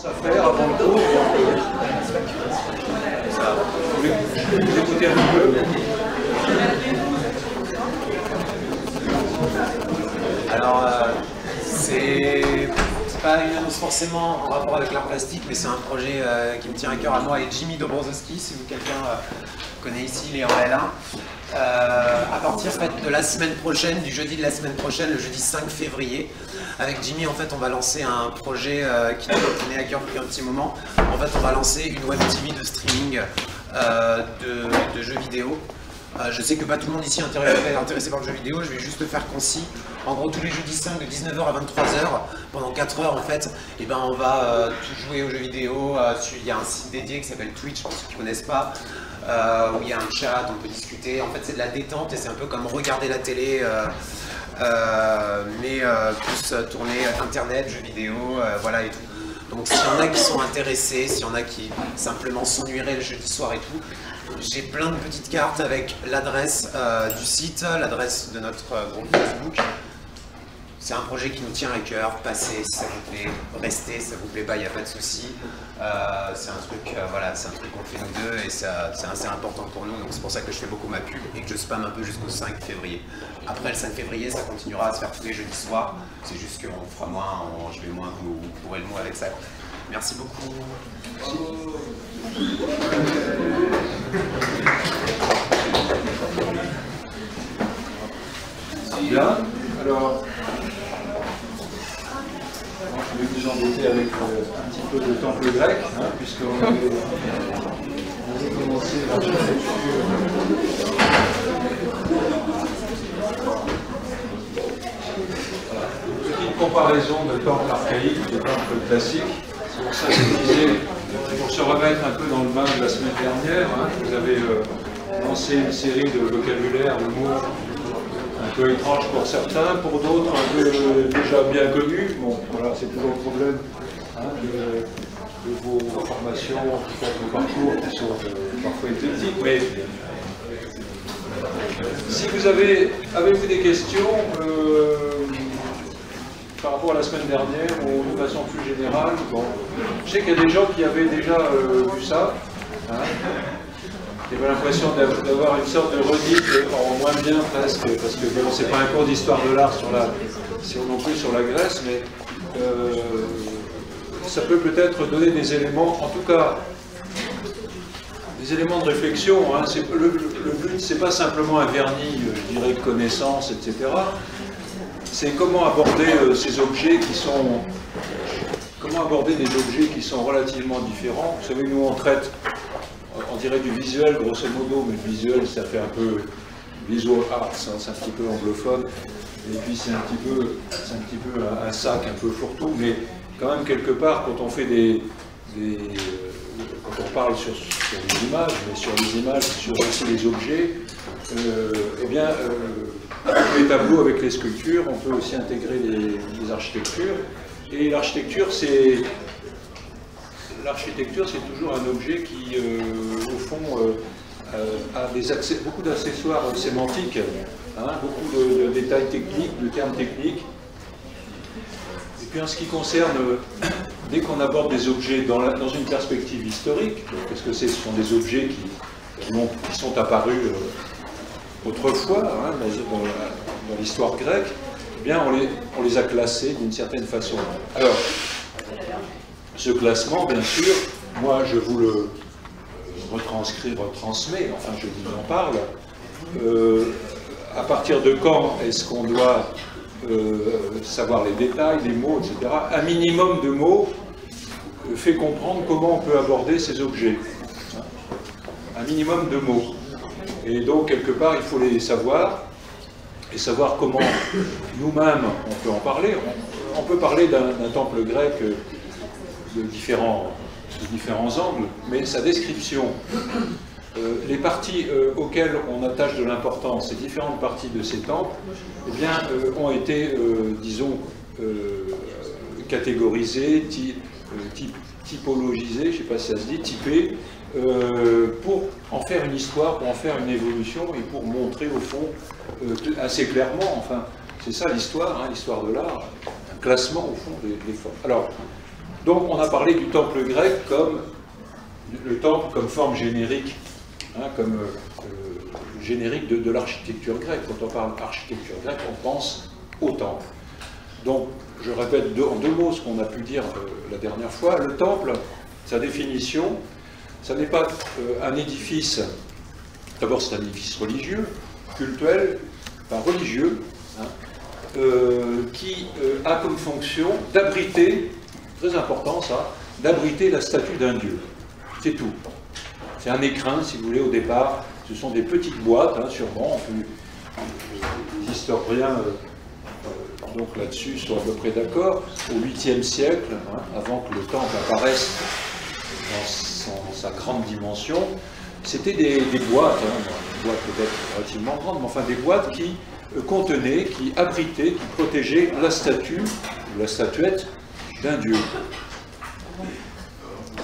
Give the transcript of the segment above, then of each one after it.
À faire avant le cours. Vous écoutez un peu. Alors, c'est pas une annonce forcément en rapport avec l'art plastique, mais c'est un projet qui me tient à cœur à moi et Jimmy Dobrowski, si quelqu'un connaît ici, il est en L1. À partir en fait, de la semaine prochaine, du jeudi de la semaine prochaine, le jeudi 5 février, avec Jimmy, en fait, on va lancer un projet qui nous tenait à cœur depuis un petit moment. En fait, on va lancer une web TV de streaming de jeux vidéo. Je sais que pas tout le monde ici est intéressé par le jeu vidéo, je vais juste le faire concis. En gros, tous les jeudis 5 de 19h à 23h, pendant 4 heures en fait, et ben, on va tout jouer aux jeux vidéo. Il y a un site dédié qui s'appelle Twitch, pour ceux qui ne connaissent pas, où il y a un chat, on peut discuter. En fait, c'est de la détente et c'est un peu comme regarder la télé. Mais plus tourner internet, jeux vidéo, voilà et tout. Donc s'il y en a qui sont intéressés, s'il y en a qui simplement s'ennuieraient le jeudi soir et tout, j'ai plein de petites cartes avec l'adresse du site, l'adresse de notre groupe Facebook. C'est un projet qui nous tient à cœur, passez si ça vous plaît, restez si ça vous plaît pas, il n'y a pas de souci. C'est un truc, voilà, c'est un truc qu'on fait nous deux et c'est assez important pour nous, donc c'est pour ça que je fais beaucoup ma pub et que je spamme un peu jusqu'au 5 février. Après le 5 février, ça continuera à se faire tous les jeudis soirs, c'est juste qu'on fera moins, je vais moins vous pourrez le mot avec ça. Merci beaucoup. Bien, alors, je vais vous embêter avec un petit peu de temple grec, hein, puisqu'on avait commencé l'architecture. Petite comparaison de temple archaïque, de temple classique. C'est pour ça que je disais, pour se remettre un peu dans le bain de la semaine dernière, hein, vous avez lancé une série de vocabulaire, de mots un peu étrange pour certains, pour d'autres un peu déjà bien connus. Bon, voilà, c'est toujours le problème hein, de vos formations, en tout cas de vos parcours qui sont parfois éclectiques. Mais si vous avez-vous des questions par rapport à la semaine dernière ou de façon plus générale? Bon, je sais qu'il y a des gens qui avaient déjà vu ça. Hein. J'avais l'impression d'avoir une sorte de redite en moins bien presque, parce que bon, c'est pas un cours d'histoire de l'art non plus sur la Grèce, mais ça peut peut-être donner des éléments, en tout cas des éléments de réflexion. Hein. Le but, c'est pas simplement un vernis, je dirais, de connaissances, etc. C'est comment aborder ces objets qui sont... Comment aborder des objets qui sont relativement différents. Vous savez, nous on traite... On dirait du visuel, grosso modo, mais le visuel, ça fait un peu visual arts, hein, c'est un petit peu anglophone, et puis c'est un petit peu un sac un peu fourre-tout, mais quand même quelque part, quand on fait quand on parle sur les images, mais sur les images, sur aussi les objets, eh bien, avec les tableaux, avec les sculptures, on peut aussi intégrer les architectures, et l'architecture, c'est... L'architecture, c'est toujours un objet qui, au fond, a beaucoup d'accessoires sémantiques, hein, beaucoup de détails techniques, de termes techniques. Et puis en ce qui concerne, dès qu'on aborde des objets dans une perspective historique, parce que ce sont des objets qui sont apparus autrefois, hein, dans l'histoire grecque, eh bien on les a classés d'une certaine façon. Alors, ce classement, bien sûr, moi je vous le retransmets, enfin je vous en parle. À partir de quand est-ce qu'on doit savoir les détails, les mots, etc. Un minimum de mots fait comprendre comment on peut aborder ces objets. Un minimum de mots. Et donc, quelque part, il faut les savoir, et savoir comment nous-mêmes on peut en parler. On peut parler d'un temple grec de différents angles, mais sa description, les parties auxquelles on attache de l'importance, ces différentes parties de ces temples, eh bien, ont été, disons, catégorisées, typologisées, je ne sais pas si ça se dit, typées, pour en faire une histoire, pour en faire une évolution et pour montrer au fond assez clairement, enfin, c'est ça l'histoire, hein, l'histoire de l'art, un classement au fond des formes. Alors, Donc on a parlé du temple grec comme le temple comme forme générique, hein, comme générique de l'architecture grecque. Quand on parle d'architecture grecque, on pense au temple. Donc, je répète en deux mots ce qu'on a pu dire la dernière fois. Le temple, sa définition, ça n'est pas un édifice, d'abord c'est un édifice religieux, cultuel, enfin religieux, hein, qui a comme fonction d'abriter, très important ça, d'abriter la statue d'un dieu. C'est tout. C'est un écrin, si vous voulez, au départ. Ce sont des petites boîtes, hein, sûrement. Les historiens, donc là-dessus, sont à peu près d'accord. Au 8e siècle, hein, avant que le temple apparaisse dans sa grande dimension, c'était des boîtes, hein, des boîtes peut-être relativement grandes, mais enfin des boîtes qui contenaient, qui abritaient, qui protégeaient la statue ou la statuette d'un dieu.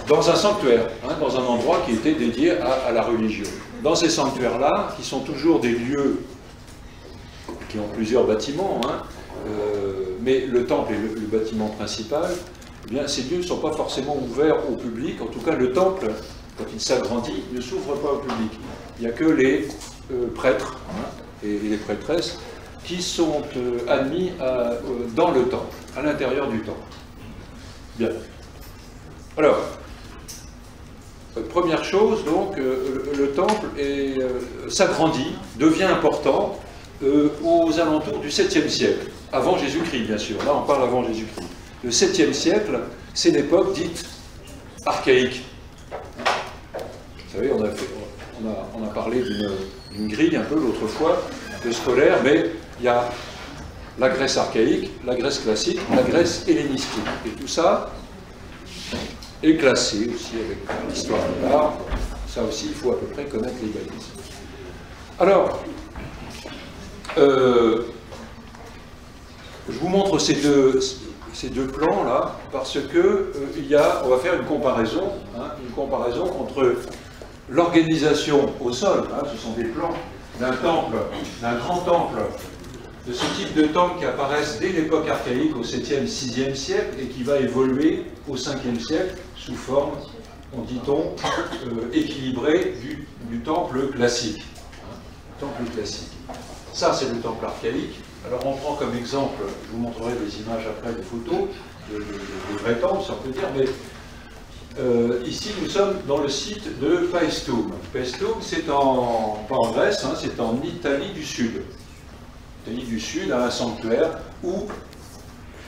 Dans un sanctuaire, hein, dans un endroit qui était dédié à la religion. Dans ces sanctuaires-là, qui sont toujours des lieux qui ont plusieurs bâtiments, hein, mais le temple est le bâtiment principal, eh bien, ces lieux ne sont pas forcément ouverts au public. En tout cas, le temple, quand il s'agrandit, ne s'ouvre pas au public. Il n'y a que les prêtres, hein, et les prêtresses qui sont admis dans le temple, à l'intérieur du temple. Bien. Alors, première chose, donc, le temple s'agrandit, devient important aux alentours du 7e siècle, avant Jésus-Christ, bien sûr. Là, on parle avant Jésus-Christ. Le 7e siècle, c'est l'époque dite archaïque. Vous savez, on a parlé d'une grille un peu l'autre fois, de scolaire, mais il y a la Grèce archaïque, la Grèce classique, la Grèce hellénistique. Et tout ça est classé aussi avec l'histoire de l'art. Ça aussi, il faut à peu près connaître les balises. Alors, je vous montre ces deux plans-là, parce que on va faire une comparaison entre l'organisation au sol, hein, ce sont des plans d'un temple, d'un grand temple, de ce type de temple qui apparaissent dès l'époque archaïque au 7e, 6e siècle et qui va évoluer au 5e siècle sous forme, dit-on, équilibrée du temple classique. Hein, temple classique. Ça, c'est le temple archaïque. Alors, on prend comme exemple, je vous montrerai des images après, des photos, de vrais temples, si on peut dire, mais ici, nous sommes dans le site de Paestum. Paestum, c'est pas en Grèce, hein, c'est en Italie du Sud. Italie du Sud, à un sanctuaire où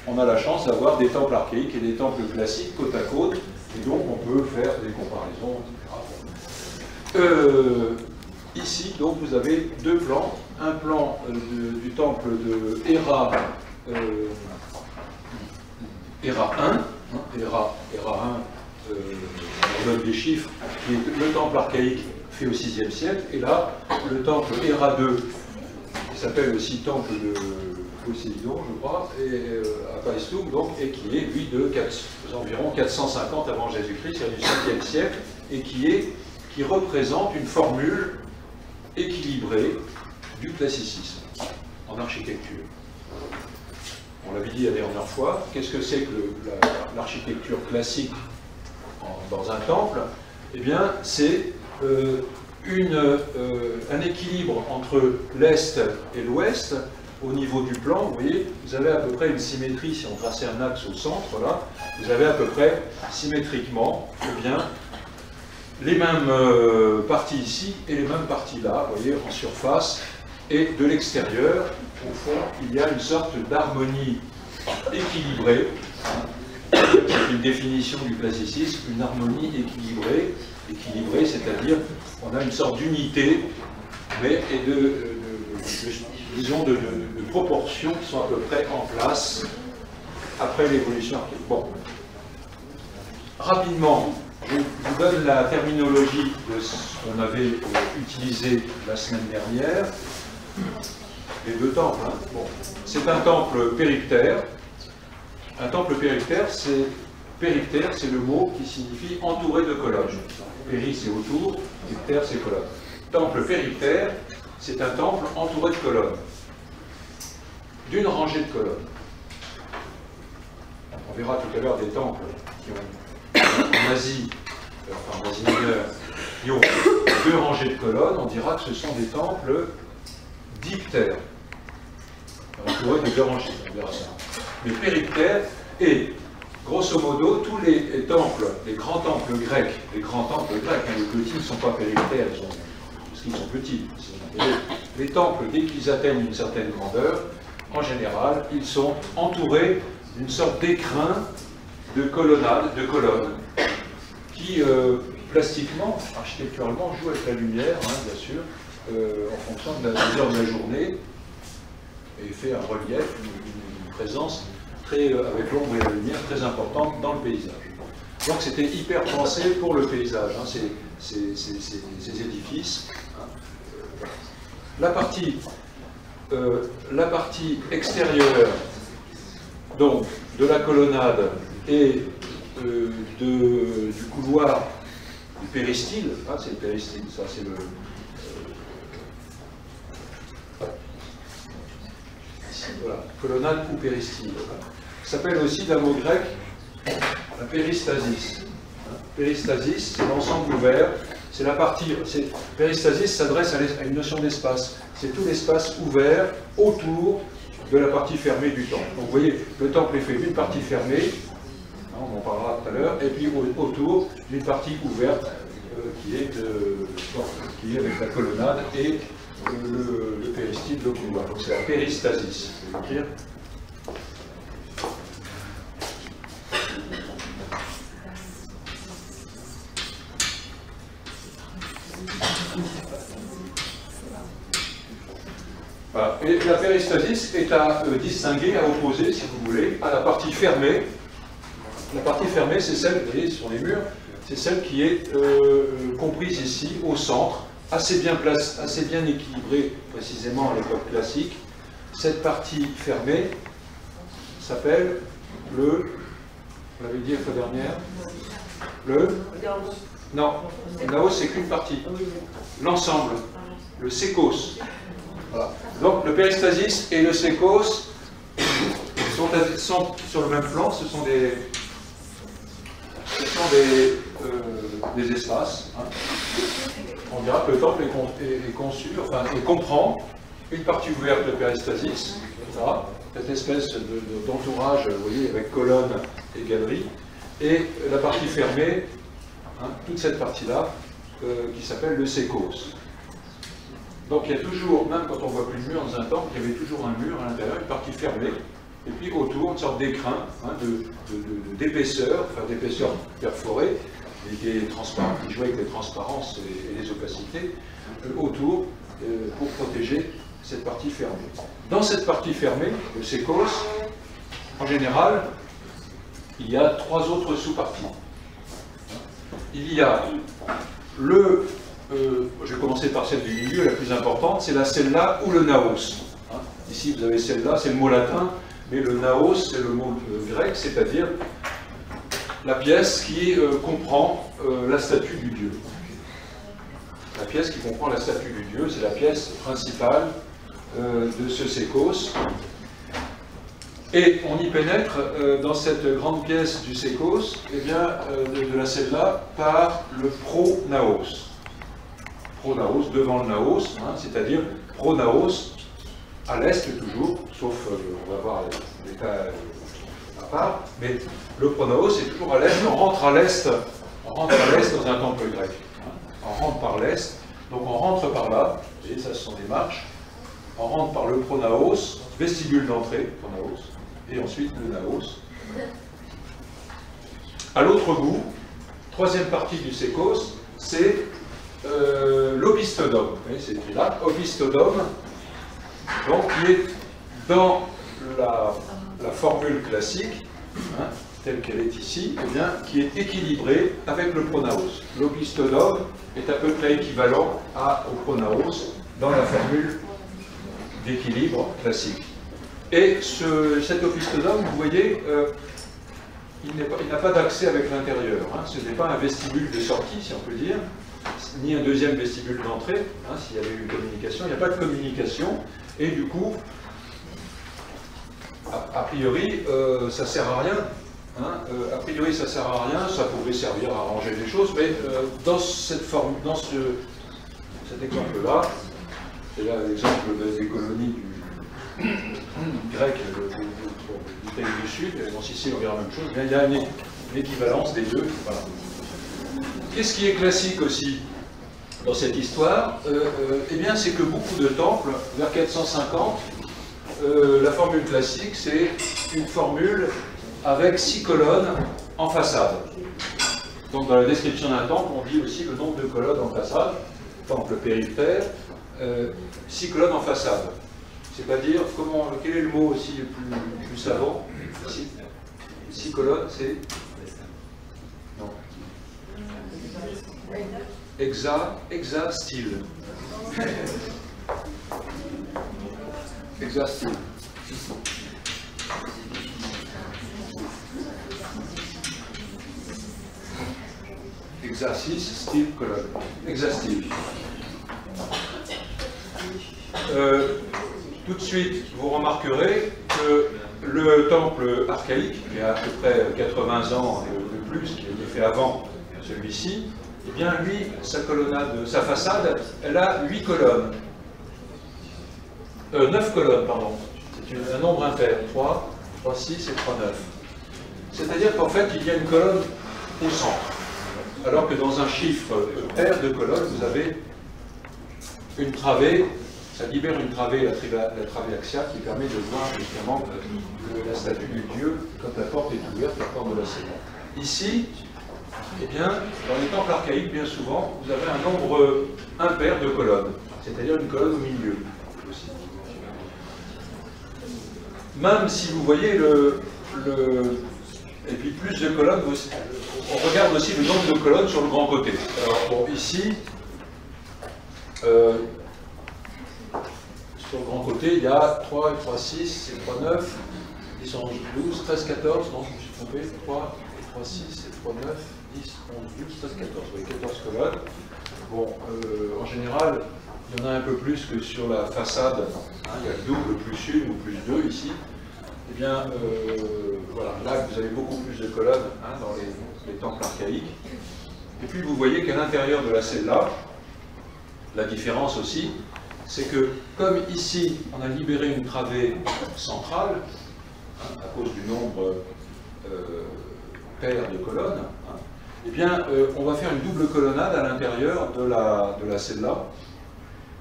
on a la chance d'avoir des temples archaïques et des temples classiques côte à côte, et donc on peut faire des comparaisons, etc. Ici, donc, vous avez deux plans. Un plan du temple de Héra 1, Héra 1, on donne des chiffres, qui est le temple archaïque fait au 6e siècle, et là, le temple Héra 2, qui s'appelle aussi temple de Poséidon, je crois, et à Paestum, donc, et qui est, lui, environ 450 avant Jésus-Christ, c'est du 5e siècle, et qui représente une formule équilibrée du classicisme en architecture. On l'avait dit la dernière fois, qu'est-ce que c'est que l'architecture classique dans un temple? Eh bien, c'est un équilibre entre l'Est et l'Ouest au niveau du plan. Vous voyez, vous avez à peu près une symétrie, si on traçait un axe au centre, là, vous avez à peu près symétriquement, eh bien, les mêmes parties ici et les mêmes parties là, vous voyez, en surface. Et de l'extérieur, au fond, il y a une sorte d'harmonie équilibrée. C'est une définition du classicisme, une harmonie équilibrée. Équilibrée, c'est-à-dire on a une sorte d'unité, mais disons de proportions qui sont à peu près en place après l'évolution archaïque. Bon. Rapidement, je vous donne la terminologie de ce qu'on avait utilisé la semaine dernière. Les deux temples. Hein. Bon. C'est un temple périctère. Un temple périctère, c'est le mot qui signifie entouré de colonnes. Péri, c'est autour, pictère, c'est colonne. Temple périctère, c'est un temple entouré de colonnes. D'une rangée de colonnes. On verra tout à l'heure des temples en Asie, enfin en Asie mineure, qui ont 2 rangées de colonnes, on dira que ce sont des temples diptères, entourés de 2 rangées, on verra ça. Mais périptères, et grosso modo, tous les temples, les grands temples grecs, les petits ne sont pas périptères, parce qu'ils sont petits. Les temples, dès qu'ils atteignent une certaine grandeur, en général, ils sont entourés d'une sorte d'écrin de colonnades, de colonnes, qui plastiquement, architecturalement, jouent avec la lumière, hein, bien sûr, en fonction des heures de la journée, et fait un relief, une présence très, avec l'ombre et la lumière très importante dans le paysage. Donc c'était hyper pensé pour le paysage, hein, ces édifices. Hein. La partie extérieure donc, de la colonnade et du couloir du péristyle, hein, c'est le péristyle, ça c'est le... Voilà, colonnade ou péristyle. S'appelle aussi d'un mot grec la péristasis. Péristasis, c'est l'ensemble ouvert, c'est la partie. Péristasis s'adresse à une notion d'espace. C'est tout l'espace ouvert autour de la partie fermée du temple. Donc vous voyez, le temple est fait d'une partie fermée, on en parlera tout à l'heure, et puis autour d'une partie ouverte qui est avec la colonnade et le péristyle, le couloir. Donc c'est la péristasis. Je vais l'écrire. Voilà. Et la péristasis est à distinguer, à opposer, si vous voulez, à la partie fermée. La partie fermée, c'est celle, vous voyez, sur les murs, c'est celle qui est comprise ici, au centre, assez bien équilibrée, précisément à l'époque classique. Cette partie fermée s'appelle le... Vous l'avez dit la fois dernière? Le... Non, le naos, c'est qu'une partie. L'ensemble, le sékos. Voilà. Donc le péristasis et le sékos sont sur le même plan, ce sont des espaces. Hein. On dira que le temple est conçu, enfin, et comprend une partie ouverte de péristasis, voilà, cette espèce d'entourage, vous voyez, avec colonnes et galeries, et la partie fermée, hein, toute cette partie-là, qui s'appelle le sékos. Donc il y a toujours, même quand on ne voit plus de mur dans un temple, il y avait toujours un mur à l'intérieur, une partie fermée, et puis autour, une sorte d'écrin, hein, d'épaisseur, enfin d'épaisseur perforée, et qui est transparent, qui joue avec les transparences et les opacités, autour, pour protéger cette partie fermée. Dans cette partie fermée, le sékos, en général, il y a 3 autres sous-parties. Il y a le... je vais commencer par celle du milieu, la plus importante, c'est la cella ou le naos. Hein, ici, vous avez celle-là, c'est le mot latin, mais le naos, c'est le mot grec, c'est-à-dire la pièce qui comprend la statue du dieu. La pièce qui comprend la statue du dieu, c'est la pièce principale de ce sékos. Et on y pénètre dans cette grande pièce du sékos, eh bien, de la cella, par le pronaos. Pronaos, devant le naos, hein, c'est-à-dire pronaos, à l'est toujours, sauf, on va voir l'état à part, mais le pronaos est toujours à l'est, on rentre à l'est dans un temple grec. Hein, on rentre par l'est, donc on rentre par là, vous voyez, ça ce sont des marches, on rentre par le pronaos, vestibule d'entrée, pronaos, et ensuite le naos. À l'autre bout, troisième partie du sékos, c'est l'opistodome. C'est écrit là, opistodome, donc qui est dans la formule classique, hein, telle qu'elle est ici, eh bien, qui est équilibrée avec le pronaos. L'opistodome est à peu près équivalent au pronaos dans la formule d'équilibre classique. Et cet opistodome, vous voyez, il n'a pas d'accès avec l'intérieur. Hein, ce n'est pas un vestibule de sortie, si on peut dire, ni un deuxième vestibule d'entrée, hein, s'il y avait eu une communication. Il n'y a pas de communication, et du coup, a priori, ça ne sert à rien hein, a priori ça ne sert à rien, ça pourrait servir à arranger les choses, mais dans cette forme, dans cet exemple-là, c'est là l'exemple des colonies du grec d'Italie du Sud, en Sicile on verra la même chose, bien, il y a une équivalence des deux. Voilà. Qu'est-ce qui est classique aussi dans cette histoire? Eh bien, c'est que beaucoup de temples, vers 450, la formule classique, c'est une formule avec 6 colonnes en façade. Donc, dans la description d'un temple, on dit aussi le nombre de colonnes en façade, temple périptère, 6 colonnes en façade. C'est-à-dire, quel est le mot aussi le plus savant? 6 colonnes, c'est... Non. Hexastyle. Hexastyle. Exercice, style, colonne. Hexastyle. Tout de suite, vous remarquerez que le temple archaïque, qui a à peu près 80 ans de plus, qui a été fait avant celui-ci, eh bien lui, sa façade, elle a 8 colonnes. 9 colonnes, pardon. C'est un nombre impair. 3, 3, 6 et 3, 9. C'est-à-dire qu'en fait, il y a une colonne au centre. Alors que dans un chiffre pair de colonnes, vous avez une travée. Ça libère une travée, la travée axiale, qui permet de voir évidemment la statue du Dieu quand la porte est ouverte, la porte de la cellule. Ici, eh bien, dans les temples archaïques, bien souvent, vous avez un nombre impair de colonnes, c'est-à-dire une colonne au milieu aussi. Même si vous voyez et puis plus de colonnes, on regarde aussi le nombre de colonnes sur le grand côté. Alors, bon, ici, sur le grand côté, il y a 3 et 3, 6 et 3, 9, 10, 11, 12, 13, 14, non, je me suis trompé, 3 et 3, 6 et 3, 9, 10, 11, 12, 13, 14, oui, 14 colonnes. Bon, en général, il y en a un peu plus que sur la façade, hein, il y a le double, plus une ou plus 2 ici. Eh bien, voilà, là, vous avez beaucoup plus de colonnes hein, dans les temples archaïques. Et puis, vous voyez qu'à l'intérieur de la cella, la différence aussi, c'est que, comme ici, on a libéré une travée centrale, hein, à cause du nombre pair de colonnes, hein, eh bien, on va faire une double colonnade à l'intérieur de la cella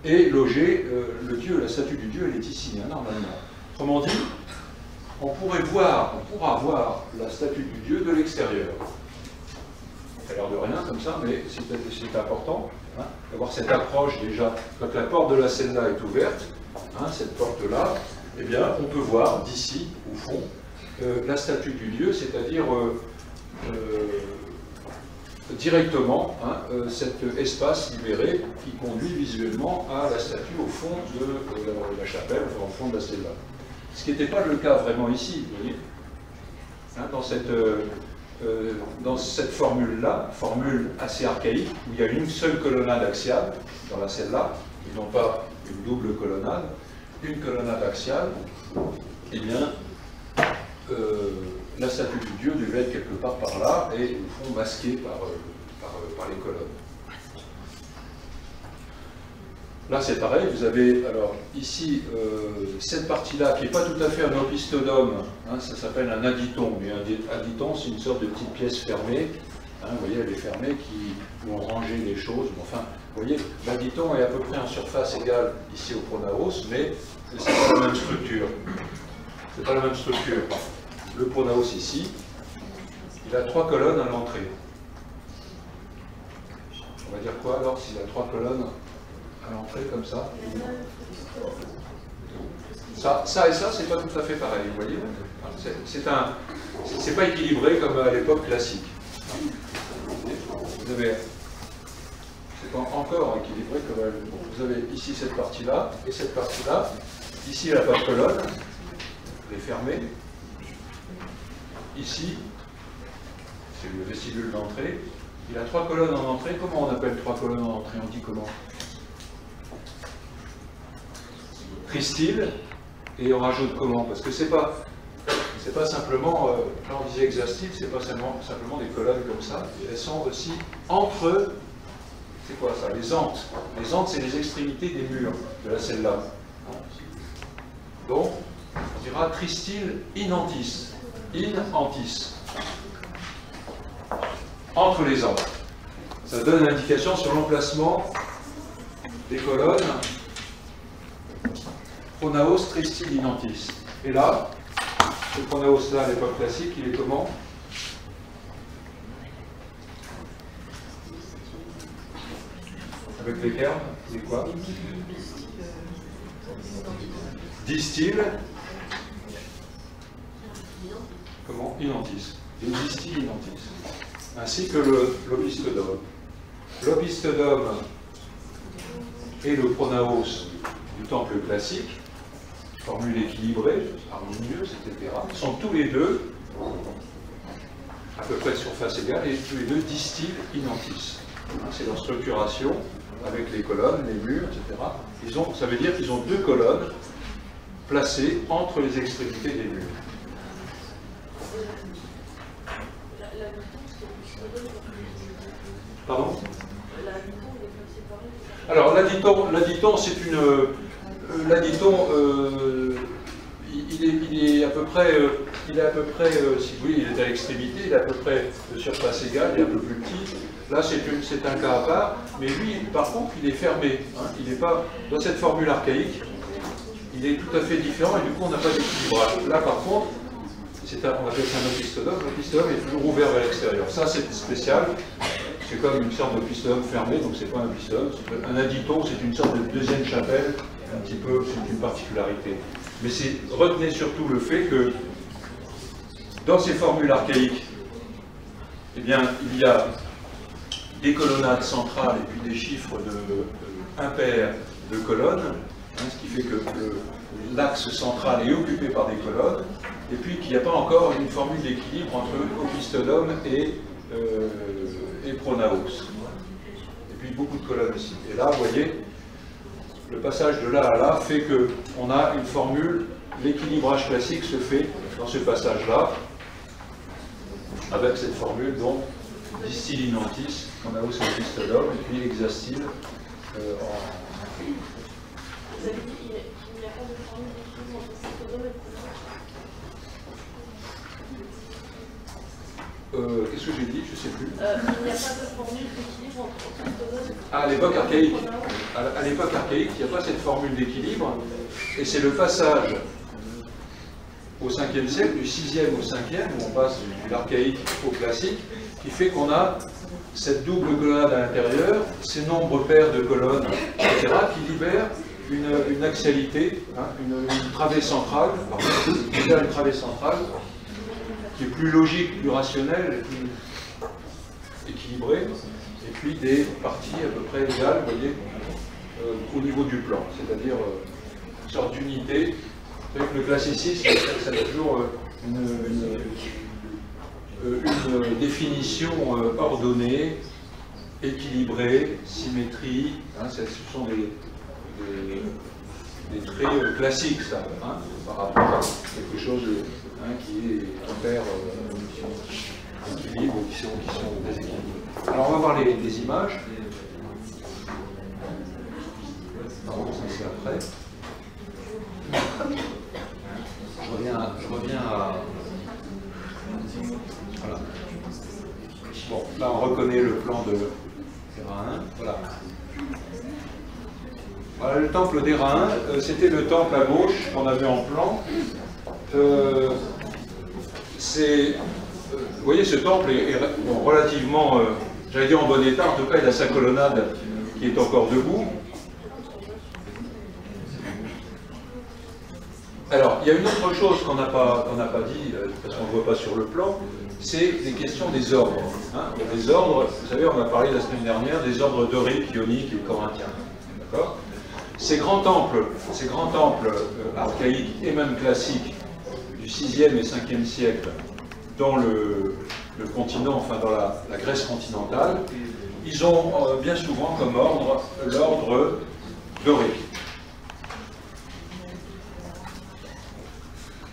et loger le Dieu, la statue du Dieu, elle est ici, hein, normalement. Autrement dit, on pourra voir la statue du Dieu de l'extérieur. Ça a l'air de rien comme ça, mais c'est important hein, d'avoir cette approche déjà. Quand la porte de la cella est ouverte, hein, cette porte-là, eh bien, on peut voir d'ici, au fond, la statue du Dieu, c'est-à-dire directement hein, cet espace libéré qui conduit visuellement à la statue au fond de la chapelle, enfin, au fond de la cella. Ce qui n'était pas le cas vraiment ici, vous voyez, hein, dans cette formule-là, formule assez archaïque, où il y a une seule colonnade axiale dans la celle-là, et non pas une double colonnade, une colonnade axiale, eh bien, la statue du Dieu devait être quelque part par là, et au fond masquée par les colonnes. Là, c'est pareil, vous avez alors ici cette partie-là qui n'est pas tout à fait un opisthodome, hein, ça s'appelle un aditon. Mais un aditon, c'est une sorte de petite pièce fermée, hein, vous voyez, elle est fermée, où on rangeait les choses. Enfin, vous voyez, l'aditon est à peu près en surface égale ici au pronaos, mais ce n'est pas la même structure. C'est pas la même structure. Le pronaos ici, il a 3 colonnes à l'entrée. On va dire quoi alors s'il a 3 colonnes à l'entrée comme ça. Ça et ça, c'est pas tout à fait pareil, vous voyez. C'est pas équilibré comme à l'époque classique. Vous avez, c'est pas encore équilibré comme vous avez ici cette partie-là et cette partie-là. Ici, il n'a pas de colonne, elle est fermée. Ici, c'est le vestibule d'entrée. Il a 3 colonnes en entrée. Comment on appelle 3 colonnes en entrée? On dit comment? Christyle, et on rajoute comment? Parce que c'est pas c'est pas simplement, quand on disait hexastyle, c'est pas simplement des colonnes comme ça, elles sont aussi entre, c'est quoi ça, les anthes. Les anthes, c'est les extrémités des murs de la celle-là. Donc, on dira tristyle in antis. In antis. Entre les anthes. Ça donne une indication sur l'emplacement des colonnes pronaos tristyle in antis. Et là, le pronaos là à l'époque classique, il est comment? Avec les termes, il est quoi? Distyle. Comment? Inantis. Distyle inantis. Ainsi que l'opistodome. L'opistodome et le pronaos du temple classique, formule équilibrée, harmonieuse, etc., sont tous les deux à peu près de surface égale et tous les deux distyle inantis. C'est leur structuration avec les colonnes, les murs, etc. Ça veut dire qu'ils ont deux colonnes placées entre les extrémités des murs. Pardon? Alors l'additon, c'est une... l'additon, il est à peu près, si vous voulez, il est à l'extrémité, il est à peu près de surface égale, il est un peu plus petit. Là, c'est un cas à part, mais lui, par contre, il est fermé. Hein, il n'est pas dans cette formule archaïque. Il est tout à fait différent et du coup, on n'a pas d'équilibrage. Là, par contre, on appelle ça un opistodome. L'opistodome est toujours ouvert vers l'extérieur. Ça, c'est spécial. C'est comme une sorte d'opistodome fermé, donc c'est pas un opistodome. Un additon, c'est une sorte de deuxième chapelle, un petit peu, c'est une particularité. Mais retenez surtout le fait que dans ces formules archaïques, eh bien, il y a des colonnades centrales et puis des chiffres impairs de colonnes, hein, ce qui fait que l'axe central est occupé par des colonnes, et puis qu'il n'y a pas encore une formule d'équilibre entre opistodome et pronaos. Et puis beaucoup de colonnes aussi. Et là, vous voyez, le passage de là à là fait qu'on a une formule, l'équilibrage classique se fait dans ce passage-là, avec cette formule, donc, distyle in antis, pronaos opistodome, et puis hexastyle Vous avez dit qu'il n'y a pas de formule d'équilibre entre opistodome et pronaos. Qu'est-ce que j'ai dit? Je ne sais plus. Il n'y a pas de formule d'équilibre entre opistodome et pronaos. À l'époque archaïque. À l'époque archaïque, il n'y a pas cette formule d'équilibre, et c'est le passage au 5e siècle, du 6e au 5e, où on passe de l'archaïque au classique, qui fait qu'on a cette double colonnade à l'intérieur, ces nombres pairs de colonnes, etc., qui libèrent une axialité, hein, une travée centrale, une travée centrale, qui est plus logique, plus rationnelle, plus équilibrée, et puis des parties à peu près égales, vous voyez, au niveau du plan, c'est-à-dire une sorte d'unité. Vous savez que le classicisme, ça a toujours une définition ordonnée, équilibrée, symétrie, hein, ce sont des traits classiques, ça, hein, par rapport à quelque chose qui est hyper équilibre ou qui sont déséquilibrés. Alors on va voir les images. Pardon, ça c'est après. Je reviens à... Voilà. Bon, là on reconnaît le plan de d'Héraïn. Voilà. Voilà le temple d'Héraïn. C'était le temple à gauche qu'on avait en plan. Vous voyez, ce temple est bon, relativement, j'allais dire en bon état, en tout cas il a sa colonnade qui est encore debout. Alors, il y a une autre chose qu'on n'a pas dit, parce qu'on ne voit pas sur le plan, c'est les questions des ordres. Hein. Les ordres, vous savez, on a parlé la semaine dernière des ordres doriques, ioniques et corinthiens. D'accord ? Ces grands temples archaïques et même classiques du 6e et 5e siècle dans le continent, enfin dans la Grèce continentale, ils ont bien souvent comme ordre l'ordre dorique.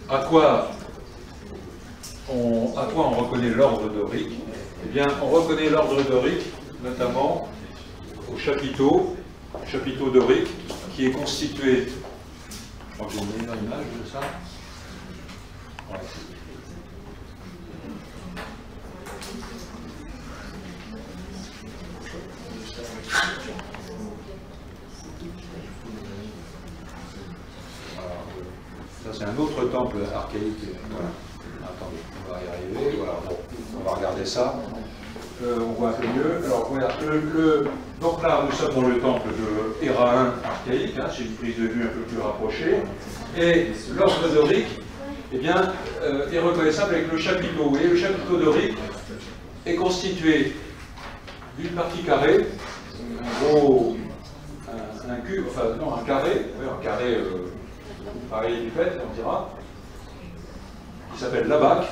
À quoi à quoi on reconnaît l'ordre dorique? Eh bien, on reconnaît l'ordre dorique notamment au chapiteau dorique qui est constitué. Je crois que j'ai une meilleure image de ça. Ouais. Ça, c'est un autre temple archaïque. Voilà. Attendez, on va y arriver. Voilà, bon, on va regarder ça. On voit un peu mieux. Alors, voilà, donc là, nous sommes dans le temple de Héra 1 archaïque, hein, c'est une prise de vue un peu plus rapprochée. Et l'ordre dorique, eh bien, est reconnaissable avec le chapiteau. Vous voyez, le chapiteau dorique est constitué d'une partie carrée, un cube, enfin non, un carré pareil du fait, on dira, qui s'appelle l'Abac,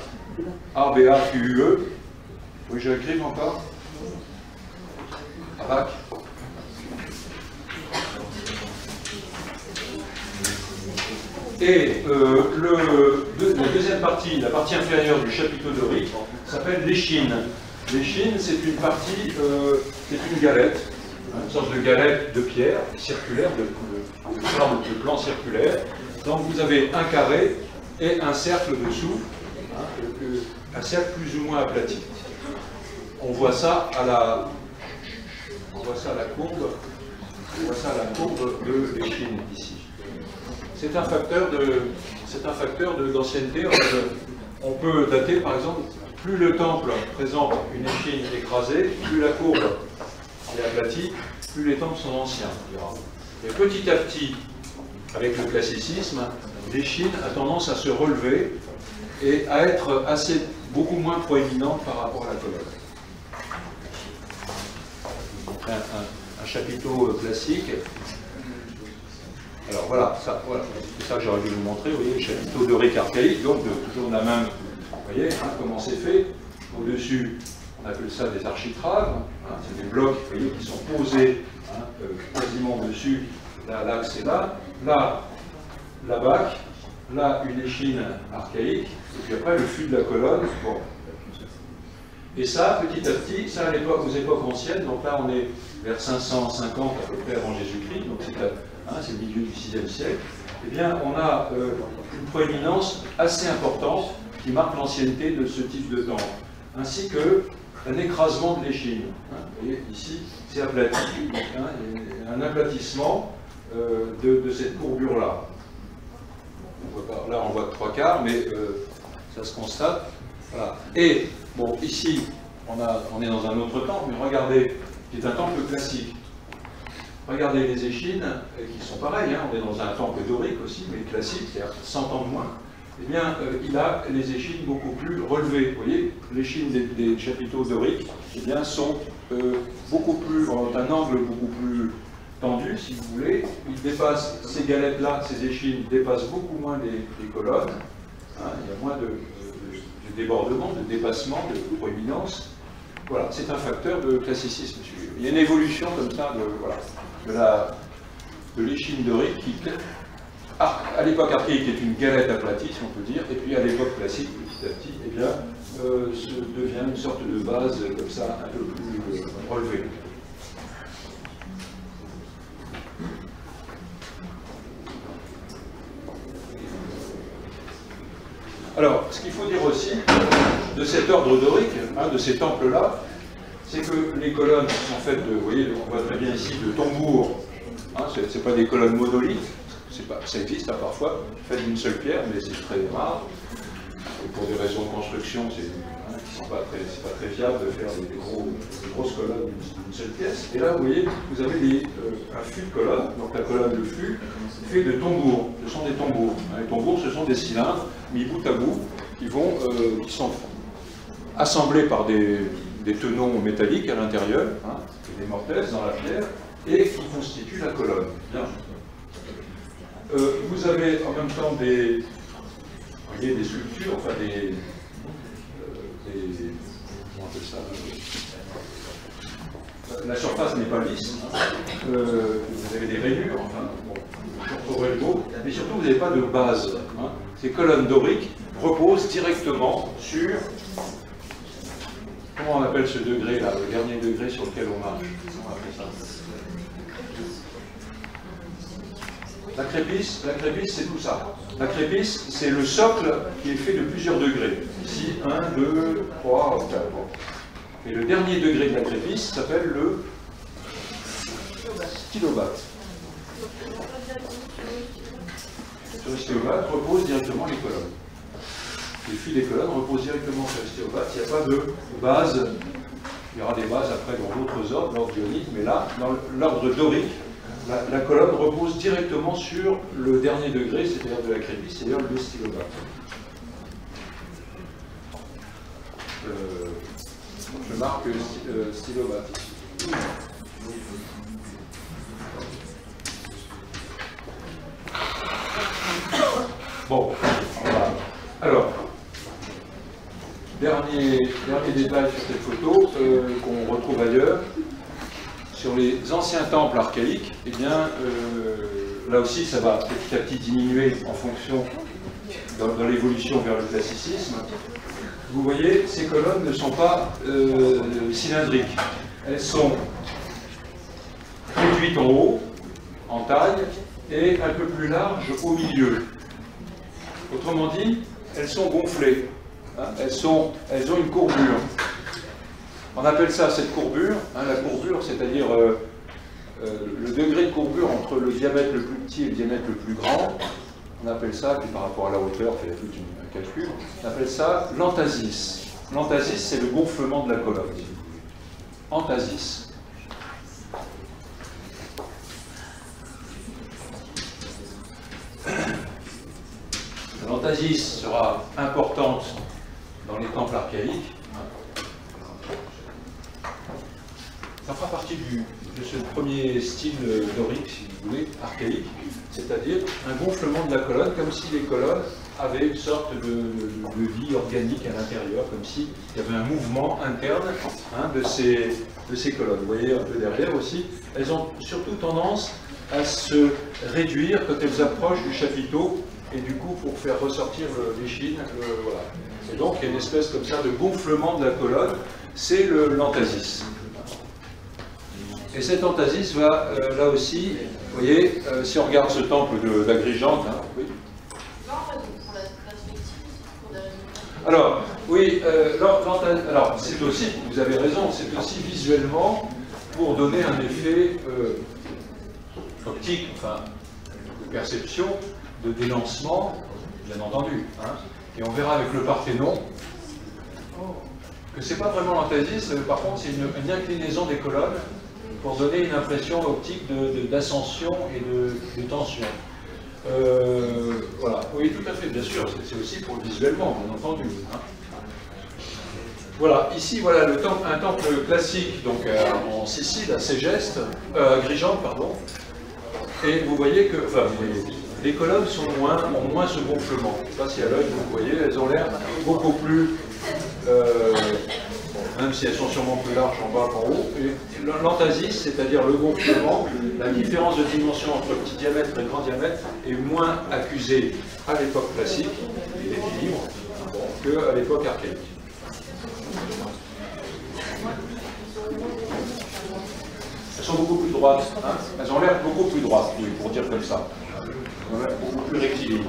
A-B-A-Q-U-E. Oui, je l'écrive encore. Abac. Et la deuxième partie, la partie inférieure du chapiteau dorique, s'appelle l'échine. L'échine, c'est une partie, c'est une galette, une sorte de galette de pierre circulaire, de plan circulaire. Donc vous avez un carré et un cercle dessous, hein, un cercle plus ou moins aplati. On voit ça à la courbe de l'échine ici. C'est un facteur d'ancienneté. On peut dater, par exemple, plus le temple présente une échine écrasée, plus la courbe est aplatie, plus les temples sont anciens. Et petit à petit, avec le classicisme, l'échine a tendance à se relever et à être beaucoup moins proéminente par rapport à la colonne. Un chapiteau classique. Alors voilà, c'est ça que j'aurais dû vous montrer, vous voyez, le chapiteau dorique archaïque, donc toujours la même, vous voyez, hein, comment c'est fait. Au-dessus, on appelle ça des architraves, hein, c'est des blocs, vous voyez, qui sont posés hein, quasiment au-dessus, là l'axe est là, la bac, là une échine archaïque, et puis après le fût de la colonne. Bon. Et ça, petit à petit, ça à l'époque, aux époques anciennes, donc là on est vers 550 à peu près avant Jésus-Christ, donc c'est le milieu du VIe siècle, eh bien on a une proéminence assez importante qui marque l'ancienneté de ce type de temple, ainsi qu'un écrasement de l'échine. Hein. Vous voyez, ici, c'est aplati, hein, un aplatissement de cette courbure-là. Là, on voit que 3/4, mais ça se constate. Voilà. Et, bon, ici, on est dans un autre temple, mais regardez, qui est un temple classique. Regardez les échines, qui sont pareilles, hein, on est dans un temple dorique aussi, mais classique, c'est-à-dire 100 ans de moins. Eh bien, il a les échines beaucoup plus relevées. Vous voyez, l'échine des chapiteaux doriques, eh bien, sont beaucoup plus, ont un angle beaucoup plus tendu, si vous voulez. Ils dépassent, ces galettes-là, ces échines dépassent beaucoup moins les colonnes. Hein, il y a moins de débordement, de dépassement, de proéminence. Voilà, c'est un facteur de classicisme. Il y a une évolution comme ça de l'échine dorique qui, à l'époque archaïque, est une galette aplatie, si on peut dire, et puis à l'époque classique, petit à petit, eh bien, devient une sorte de base comme ça, un peu plus relevée. Alors, ce qu'il faut dire aussi de cet ordre dorique, hein, de ces temples-là, c'est que les colonnes sont faites de, vous voyez, on voit très bien ici, de tambours. Hein, ce n'est pas des colonnes monolithes, ça existe hein, parfois, faites d'une seule pierre, mais c'est très rare. Et pour des raisons de construction, c'est pas très fiable de faire des grosses colonnes d'une seule pièce. Et là, vous voyez, vous avez un fût de colonne, donc la colonne de fût, fait de tambours. Ce sont des tambours. Les tambours, ce sont des cylindres mis bout à bout, qui sont assemblés par des tenons métalliques à l'intérieur, hein, des mortaises dans la pierre, et qui constituent la colonne. Bien. Vous avez en même temps des sculptures, enfin comment on appelle ça, la surface n'est pas lisse, hein. Vous avez des rayures, enfin, bon, mais surtout vous n'avez pas de base. Hein. Ces colonnes doriques repose directement sur, comment on appelle ce degré là, le dernier degré sur lequel on marche? Comment on appelle ça? La crépice, c'est tout ça. La crépice, c'est le socle qui est fait de plusieurs degrés. Ici, 1, 2, 3, 4. Et le dernier degré de la crépice s'appelle le stylobate. Sur le stylobate reposent directement les colonnes. Les fils des colonnes reposent directement sur le stylobate. Il n'y a pas de base. Il y aura des bases après dans d'autres ordres, l'ordre ionique, mais là, dans l'ordre dorique, la colonne repose directement sur le dernier degré, c'est-à-dire de la crépice, c'est-à-dire le stylobate. Je marque stylobate. Bon, voilà. Alors, dernier détail sur cette photo qu'on retrouve ailleurs. Sur les anciens temples archaïques, eh bien, là aussi, ça va petit à petit diminuer en fonction dans l'évolution vers le classicisme. Vous voyez, ces colonnes ne sont pas cylindriques. Elles sont réduites en haut, en taille, et un peu plus larges au milieu. Autrement dit, elles sont gonflées. Hein, elles ont une courbure. On appelle ça cette courbure, hein, la courbure, c'est-à-dire le degré de courbure entre le diamètre le plus petit et le diamètre le plus grand. On appelle ça, puis par rapport à la hauteur, on fait tout un calcul, on appelle ça l'entasis. L'entasis, c'est le gonflement de la colonne. Entasis. L'entasis sera importante dans les temples archaïques. Ça fera partie de ce premier style dorique, si vous voulez, archaïque, c'est-à-dire un gonflement de la colonne, comme si les colonnes avaient une sorte de vie organique à l'intérieur, comme s'il y avait un mouvement interne hein, de ces colonnes. Vous voyez un peu derrière aussi, elles ont surtout tendance à se réduire quand elles approchent du chapiteau, et du coup, pour faire ressortir l'échine, voilà. Et donc, il y a une espèce comme ça de gonflement de la colonne, c'est l'entasis. Et cet entasis va, là aussi, vous voyez, si on regarde ce temple d'Agrigente, hein, oui. Alors, oui, alors c'est aussi, vous avez raison, c'est aussi visuellement pour donner un effet optique, enfin, de perception, de délancement, bien entendu. Hein. Et on verra avec le Parthénon que c'est pas vraiment l'entasis, par contre c'est une inclinaison des colonnes pour donner une impression optique d'ascension et de tension. Voilà, oui, tout à fait, bien sûr, c'est aussi pour visuellement, bien entendu. Hein. Voilà, ici, voilà un temple classique, donc en Sicile, à Ségeste, à Agrigente, pardon. Et vous voyez que, enfin, vous voyez, les colonnes ont moins ce gonflement. Je ne sais pas si à l'œil vous voyez, elles ont l'air beaucoup plus, même si elles sont sûrement plus larges en bas qu'en haut. Et l'entasis, c'est-à-dire le gonflement, la différence de dimension entre petit diamètre et grand diamètre est moins accusée à l'époque classique, l'équilibre, qu'à l'époque archaïque. Elles sont beaucoup plus droites, hein. Elles ont l'air beaucoup plus droites, oui, pour dire comme ça. Elles ont l'air beaucoup plus rectilignes.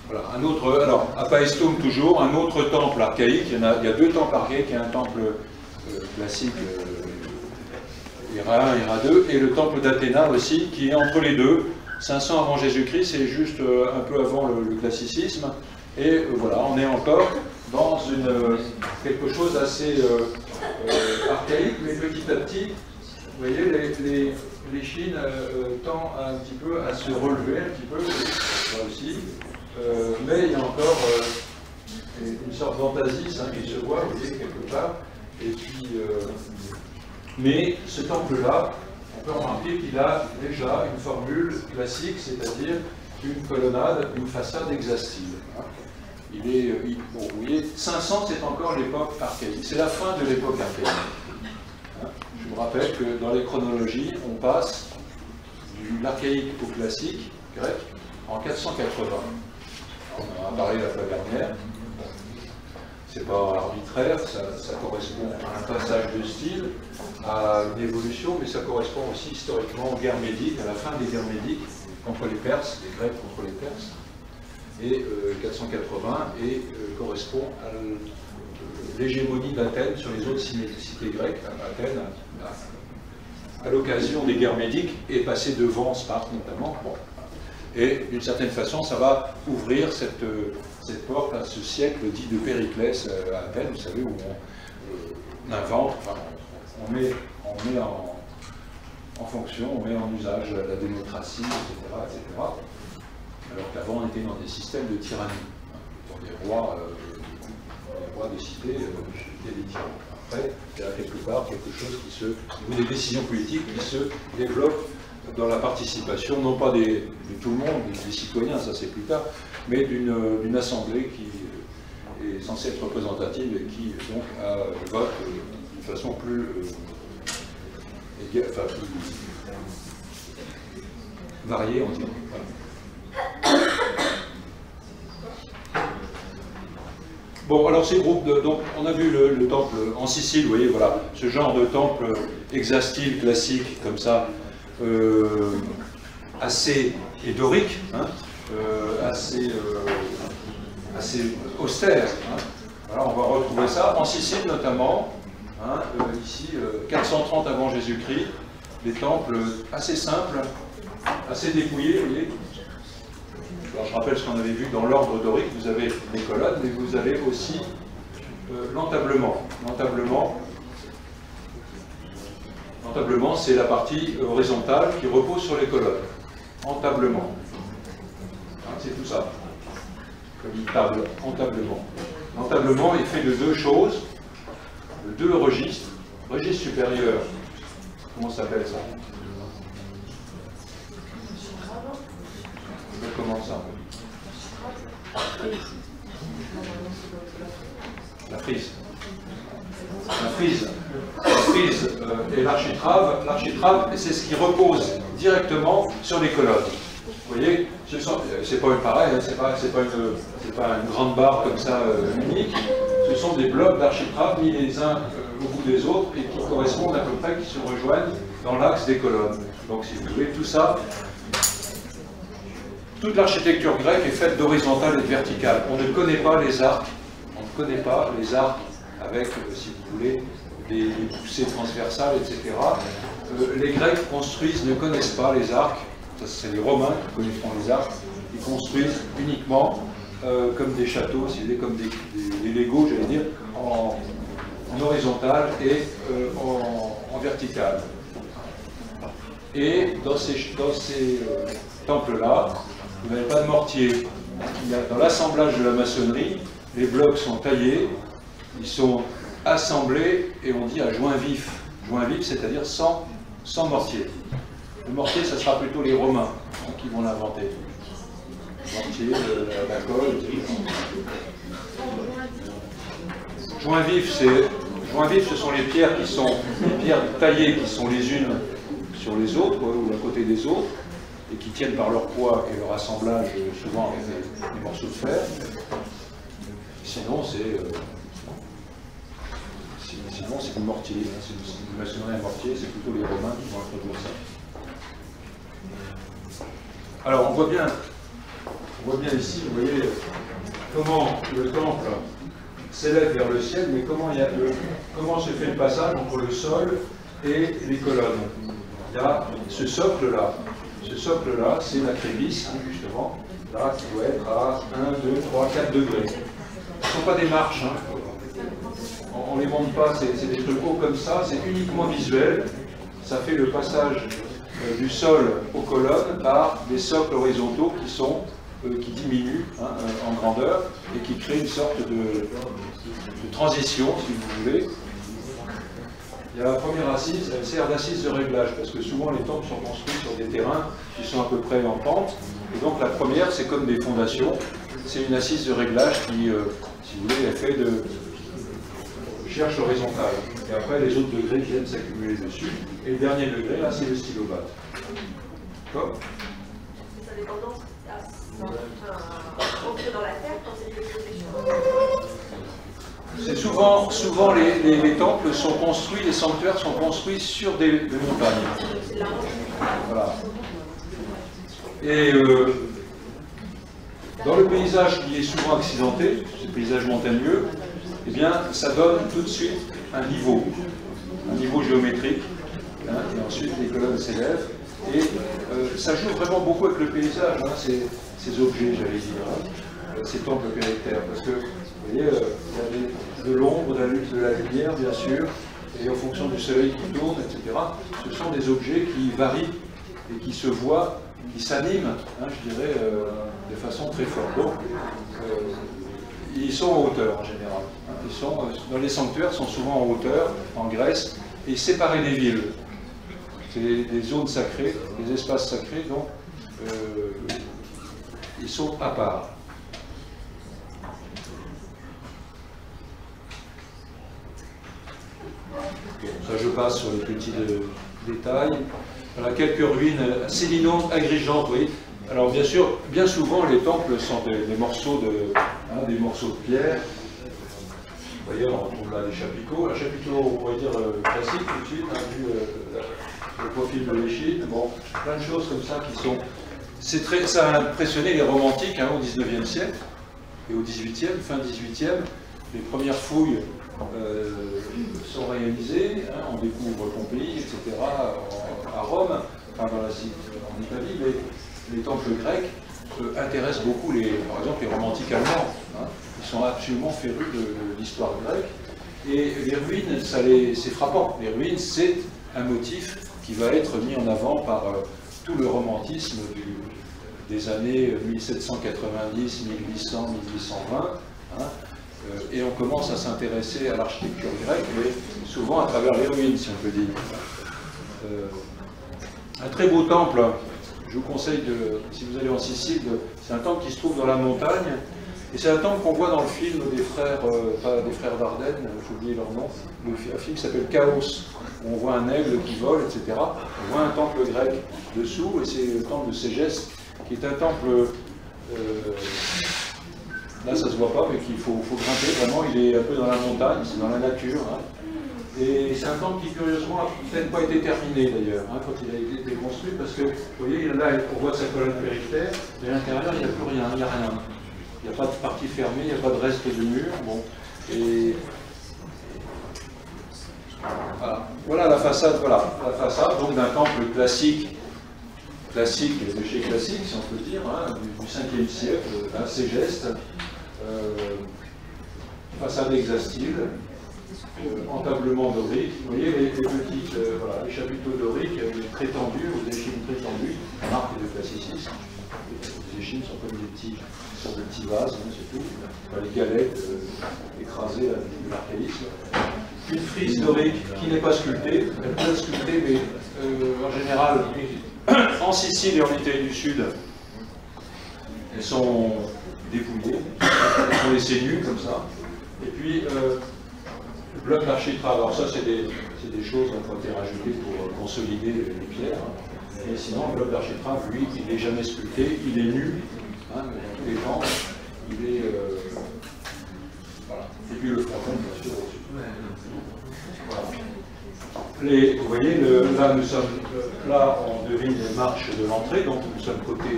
Voilà, un autre, alors à Paestum toujours, un autre temple archaïque, il y a deux temples archaïques, il y a un temple classique, Héra 1, Héra 2, et le temple d'Athéna aussi, qui est entre les deux, 500 avant Jésus-Christ, c'est juste un peu avant le classicisme, et voilà, on est encore dans quelque chose d'assez archaïque, mais petit à petit, vous voyez, l'échine tend un petit peu à se relever, un petit peu, là aussi, mais il y a encore une sorte d'entasis qui se voit, vous voyez, quelque part, et puis, mais ce temple-là, on peut remarquer qu'il a déjà une formule classique, c'est-à-dire une colonnade, une façade hexastyle. bon, vous voyez, 500 c'est encore l'époque archaïque, c'est la fin de l'époque archaïque. Hein, je vous rappelle que dans les chronologies, on passe de l'archaïque au classique grec en 480. On en a parlé la fois dernière. C'est pas arbitraire, ça correspond à un passage de style, à une évolution, mais ça correspond aussi historiquement aux guerres médiques, à la fin des guerres médiques contre les Perses, les Grecs contre les Perses. Et 480 correspond à l'hégémonie d'Athènes sur les autres cités grecques. Athènes, à l'occasion des guerres médiques, est passé devant Sparte notamment. Bon. Et d'une certaine façon, ça va ouvrir cette porte à ce siècle dit de Périclès à Athènes, vous savez, où on invente, enfin, on met en fonction, on met en usage la démocratie, etc. Alors qu'avant, on était dans des systèmes de tyrannie, dans des rois des cités, il y a des tyrans. Après, il y a quelque part quelque chose qui au niveau des décisions politiques, qui se développe dans la participation, non pas de tout le monde, des citoyens, ça c'est plus tard, mais d'une assemblée qui est censée être représentative et qui donc vote de façon plus variée, on dirait. Voilà. Bon, alors ces groupes, donc on a vu le temple en Sicile, vous voyez, voilà, ce genre de temple hexastyle classique, comme ça, assez dorique, hein, assez austère. Hein. Alors on va retrouver ça en Sicile notamment, hein, ici 430 avant Jésus-Christ, des temples assez simples, assez dépouillés, vous voyez. Alors je rappelle ce qu'on avait vu dans l'ordre dorique, vous avez les colonnes, mais vous avez aussi l'entablement. L'entablement, c'est la partie horizontale qui repose sur les colonnes. Entablement. Hein, c'est tout ça. Comme une table, entablement. L'entablement est fait de deux choses, de deux registres. Registre supérieur, comment s'appelle ça? Comment ça? La frise. La frise et l'architrave. L'architrave, c'est ce qui repose directement sur les colonnes. Vous voyez, c'est pas une pareille, hein, c'est pas une grande barre comme ça unique. Ce sont des blocs d'architrave mis les uns au bout des autres et qui correspondent à peu près, qui se rejoignent dans l'axe des colonnes. Donc si vous voulez, tout ça. Toute l'architecture grecque est faite d'horizontale et de verticale. On ne connaît pas les arcs, avec, si vous voulez, des poussées transversales, etc. Les Grecs ne connaissent pas les arcs, c'est les Romains qui connaîtront les arcs, ils construisent uniquement comme des châteaux, comme des Legos, j'allais dire, en horizontal et en vertical. Et dans ces temples-là, vous n'avez pas de mortier. Dans l'assemblage de la maçonnerie, les blocs sont taillés, ils sont assemblés et on dit à joint vif. Joint vif, c'est-à-dire sans mortier. Le mortier, ce sera plutôt les Romains qui vont l'inventer. Mortier, la colle, etc. Joint vif, ce sont les pierres taillées qui sont les unes sur les autres, ou à côté des autres, et qui tiennent par leur poids et leur assemblage, souvent avec des morceaux de fer. Sinon, c'est du mortier. Hein. C'est du maçonnerie à mortier, c'est plutôt les Romains qui vont introduire ça. Alors, on voit bien ici, vous voyez, comment le temple s'élève vers le ciel, mais comment se fait le passage entre le sol et les colonnes. Il y a ce socle-là. Ce socle-là, c'est la crévice, hein, justement, là, qui doit être à 1, 2, 3, 4 degrés. Ce ne sont pas des marches, hein. On ne les monte pas, c'est des trucs hauts comme ça, c'est uniquement visuel. Ça fait le passage du sol aux colonnes par des socles horizontaux qui diminuent, hein, en grandeur et qui créent une sorte de transition, si vous voulez. Il y a la première assise, elle sert d'assise de réglage, parce que souvent les temples sont construits sur des terrains qui sont à peu près en pente. Et donc la première, c'est comme des fondations. C'est une assise de réglage qui, si vous voulez, est fait de cherche horizontale. Et après, les autres degrés viennent s'accumuler dessus. Et le dernier degré, là, c'est le stylobate. D'accord ? Ça dépend entrer dans la terre quand c'est des choses. C'est souvent les temples sont construits, les sanctuaires sont construits sur des montagnes. Voilà. Et dans le paysage qui est souvent accidenté, ce paysage montagneux, eh bien, ça donne tout de suite un niveau géométrique, hein, et ensuite les colonnes s'élèvent, et ça joue vraiment beaucoup avec le paysage, hein, ces objets, j'allais dire, hein, ces temples périctères, parce que, vous voyez, il y a de l'ombre, de la lumière, bien sûr, et en fonction du soleil qui tourne, etc., ce sont des objets qui varient et qui se voient, qui s'animent, hein, je dirais, de façon très forte. Donc, ils sont en hauteur en général. Ils sont, dans les sanctuaires, sont souvent en hauteur, en Grèce, et séparés des villes. C'est des zones sacrées, des espaces sacrés, donc ils sont à part. Ça, je passe sur les petits détails. Voilà, quelques ruines sédinantes, agrigeantes, oui. Alors bien sûr, bien souvent, les temples sont des morceaux de pierre. Vous voyez, on retrouve là des chapiteaux. Un chapiteau, on pourrait dire classique tout de suite, hein, vu le profil de l'échine. Bon, plein de choses comme ça qui sont... Ça a impressionné les romantiques, hein, au XIXe siècle et au XVIIIe, fin XVIIIe. Les premières fouilles sont réalisées, hein, on découvre Pompéi, etc., à Rome, enfin en Italie, mais les temples grecs intéressent beaucoup, par exemple, les romantiques allemands. Hein, ils sont absolument férus de l'histoire grecque. Et les ruines, c'est frappant. Les ruines, c'est un motif qui va être mis en avant par tout le romantisme des années 1790, 1800, 1820. Hein, et on commence à s'intéresser à l'architecture grecque, mais souvent à travers les ruines, si on peut dire. Un très beau temple, je vous conseille, si vous allez en Sicile, c'est un temple qui se trouve dans la montagne, et c'est un temple qu'on voit dans le film des frères, pas des frères Dardenne, j'ai oublié leur nom, un film qui s'appelle Chaos, où on voit un aigle qui vole, etc. On voit un temple grec dessous, et c'est le temple de Ségeste, qui est un temple... là, ça ne se voit pas, mais qu'il faut grimper, vraiment, il est un peu dans la montagne, c'est dans la nature. Hein. Et c'est un temple qui, curieusement, n'a peut-être pas été terminé, d'ailleurs, hein, quand il a été construit, parce que, vous voyez, là, on voit sa colonne périptère, mais à l'intérieur, il n'y a plus rien, il n'y a rien. Il n'y a pas de partie fermée, il n'y a pas de reste de mur. Bon. Et voilà la façade, donc d'un temple classique, de chez classique, si on peut dire, hein, du 5e siècle, à Ségeste, façade hexastyle, entablement dorique. Vous voyez les petites, les chapiteaux doriques, très tendus, aux échines très tendues, marque de classicisme. Les échines sont comme des petits vases, hein, c'est tout. Les galettes écrasées de l'archaïsme. Une frise dorique qui n'est pas sculptée, elle peut être sculptée, mais en général, en Sicile et en Italie du Sud, elles sont dépouillées, elles sont laissées nues comme ça. Et puis, le bloc d'architrave, alors ça c'est des choses qui ont été rajoutées pour consolider les pierres. Hein. Et sinon, le bloc d'architrave, lui, il n'est jamais sculpté, il est nu, hein, tous les gens, il est... voilà. Et puis le fronton, bien sûr, au-dessus. Voilà. Vous voyez, là, on devine les marches de l'entrée, donc nous sommes côté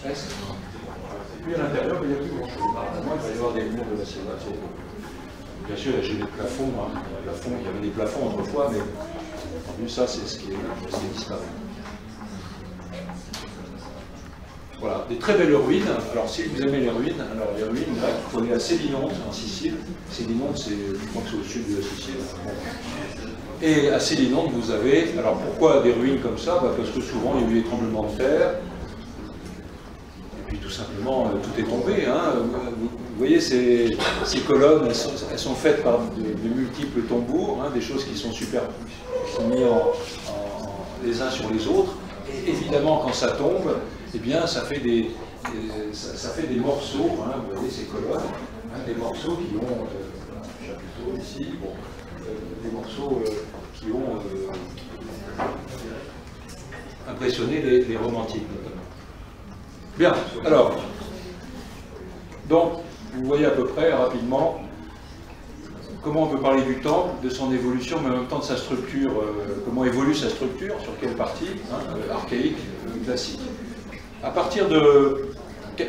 est. Et puis à l'intérieur, il n'y a plus grand-chose. Apparemment, il va y avoir des murs de la Siena. Bien sûr, il y a des plafonds. Hein. Il y avait des plafonds autrefois, mais entendu, ça, c'est ce qui est disparu. Voilà, des très belles ruines. Alors, si vous aimez les ruines, grecques, il faut aller à Sélinonte, en Sicile. Sélinonte, je crois que c'est au sud de la Sicile. Et à Sélinonte, vous avez... Alors, pourquoi des ruines comme ça? Parce que souvent, il y a eu des tremblements de terre. Et puis, tout simplement, tout est tombé. Hein. vous voyez, ces colonnes, elles sont faites par de multiples tambours, hein, des choses qui sont qui sont mis les uns sur les autres. Et évidemment, quand ça tombe, eh bien, ça fait des morceaux, hein, vous voyez ces colonnes, hein, des morceaux qui ont, un chapiteau ici, bon, des morceaux qui ont impressionné les romantiques notamment. Bien, alors, donc, vous voyez à peu près rapidement comment on peut parler du temple, de son évolution, mais en même temps de sa structure, comment évolue sa structure, sur quelle partie, hein, archaïque, classique. À partir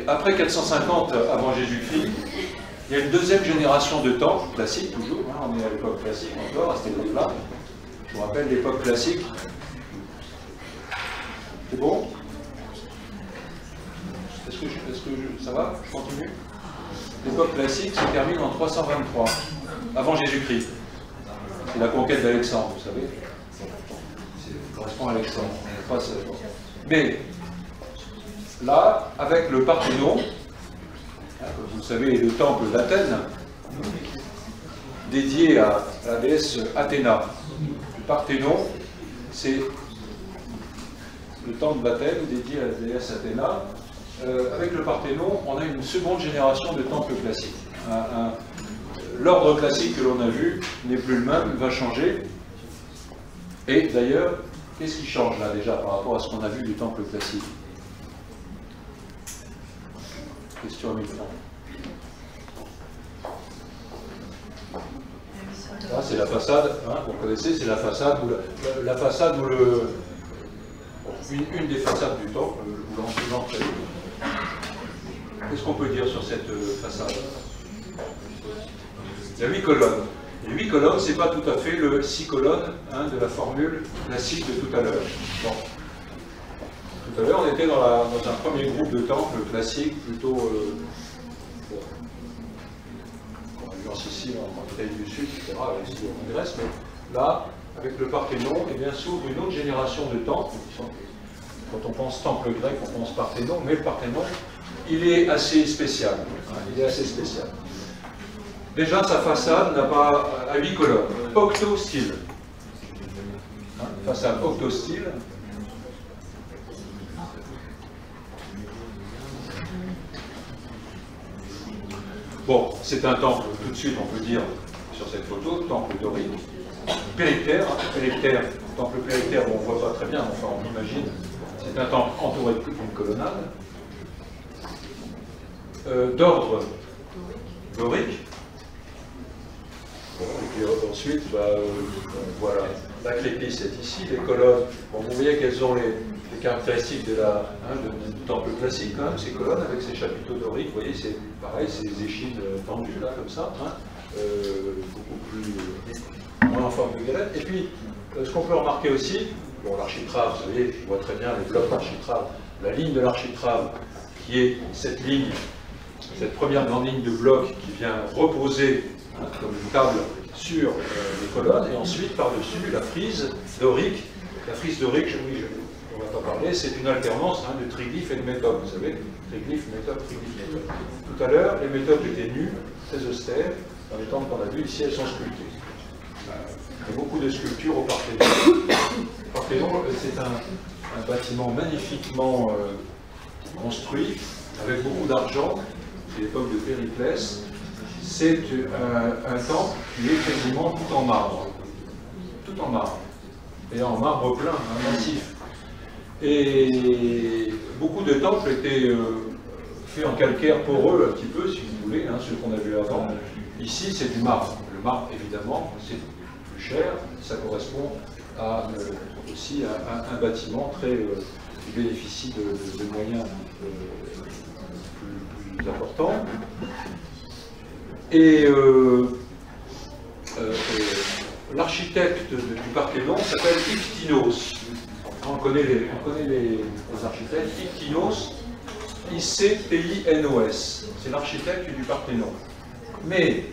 après 450 avant Jésus-Christ, il y a une deuxième génération de temples classiques, toujours, hein, on est à l'époque classique encore, à cette époque-là. Je vous rappelle l'époque classique. C'est bon? Est-ce que ça va? Je continue? L'époque classique se termine en 323, avant Jésus-Christ. C'est la conquête d'Alexandre, vous savez. Ça correspond à Alexandre. Mais là, avec le Parthénon, comme vous le savez, le temple d'Athènes, dédié à la déesse Athéna. Le Parthénon, c'est le temple d'Athènes dédié à la déesse Athéna. Avec le Parthénon, on a une seconde génération de temples classiques. L'ordre classique que l'on a vu n'est plus le même, va changer. Et d'ailleurs, qu'est-ce qui change là déjà par rapport à ce qu'on a vu du temple classique? Question à 1000 francs. Là, c'est la façade, hein, vous connaissez, c'est la façade où une des façades du temple, où l'entrée. Qu'est-ce qu'on peut dire sur cette façade? Il y a 8 colonnes. Et 8 colonnes, ce n'est pas tout à fait le 6 colonnes, hein, de la formule classique de tout à l'heure. Bon. Tout à l'heure, on était dans un premier groupe de temples classiques, plutôt en Sicile, en Italie du Sud, etc., ici en Grèce, mais là, avec le Parthénon, eh bien, s'ouvre une autre génération de temples. Quand on pense temple grec, on pense Parthénon, mais le Parthénon, il est assez spécial. Hein, il est assez spécial. Déjà, sa façade n'a pas à 8 colonnes, octostyle. Hein, façade octostyle. Bon, c'est un temple, tout de suite, on peut dire, sur cette photo, temple dorique. Périctère, temple périctère, on ne voit pas très bien, enfin on imagine. C'est un temple entouré d'une colonnade. D'ordre dorique. Bon, et puis ensuite, voilà, la clépice est ici, les colonnes. Bon, vous voyez quelles ont les caractéristiques du temple classique, hein, ces colonnes avec ces chapiteaux doriques. Vous voyez, c'est pareil, c'est des échines tendues, là, comme ça, hein, beaucoup plus moins en forme de galette. Et puis, ce qu'on peut remarquer aussi, bon, l'architrave, vous savez, je vois très bien les blocs d'architrave, la ligne de l'architrave, qui est cette ligne, cette première grande ligne de blocs qui vient reposer, hein, comme une table sur les colonnes, et ensuite par-dessus la frise dorique. La frise dorique, on ne va pas parler, c'est une alternance, hein, de triglyphes et de métopes, vous savez, triglyphes, métopes, triglyphes, métopes. Tout à l'heure, les métopes étaient nues, très austères, dans les temples qu'on a vus, ici elles sont sculptées. Il y a beaucoup de sculptures au Parthénon. Le Parthénon, c'est un bâtiment magnifiquement construit, avec beaucoup d'argent, c'est l'époque de Périclès. C'est un temple qui est quasiment tout en marbre. Tout en marbre. Et en marbre plein, hein, massif. Et beaucoup de temples étaient faits en calcaire poreux, un petit peu, si vous voulez, hein, ceux qu'on a vus avant. Ici, c'est du marbre. Le marbre, évidemment, c'est plus cher. Ça correspond aussi à un bâtiment qui bénéficie de moyens plus importants. Et l'architecte du Parthénon s'appelle Iktinos. On connaît les architectes. Iktinos, I-C-T-I-N-O-S. C'est l'architecte du Parthénon. Mais,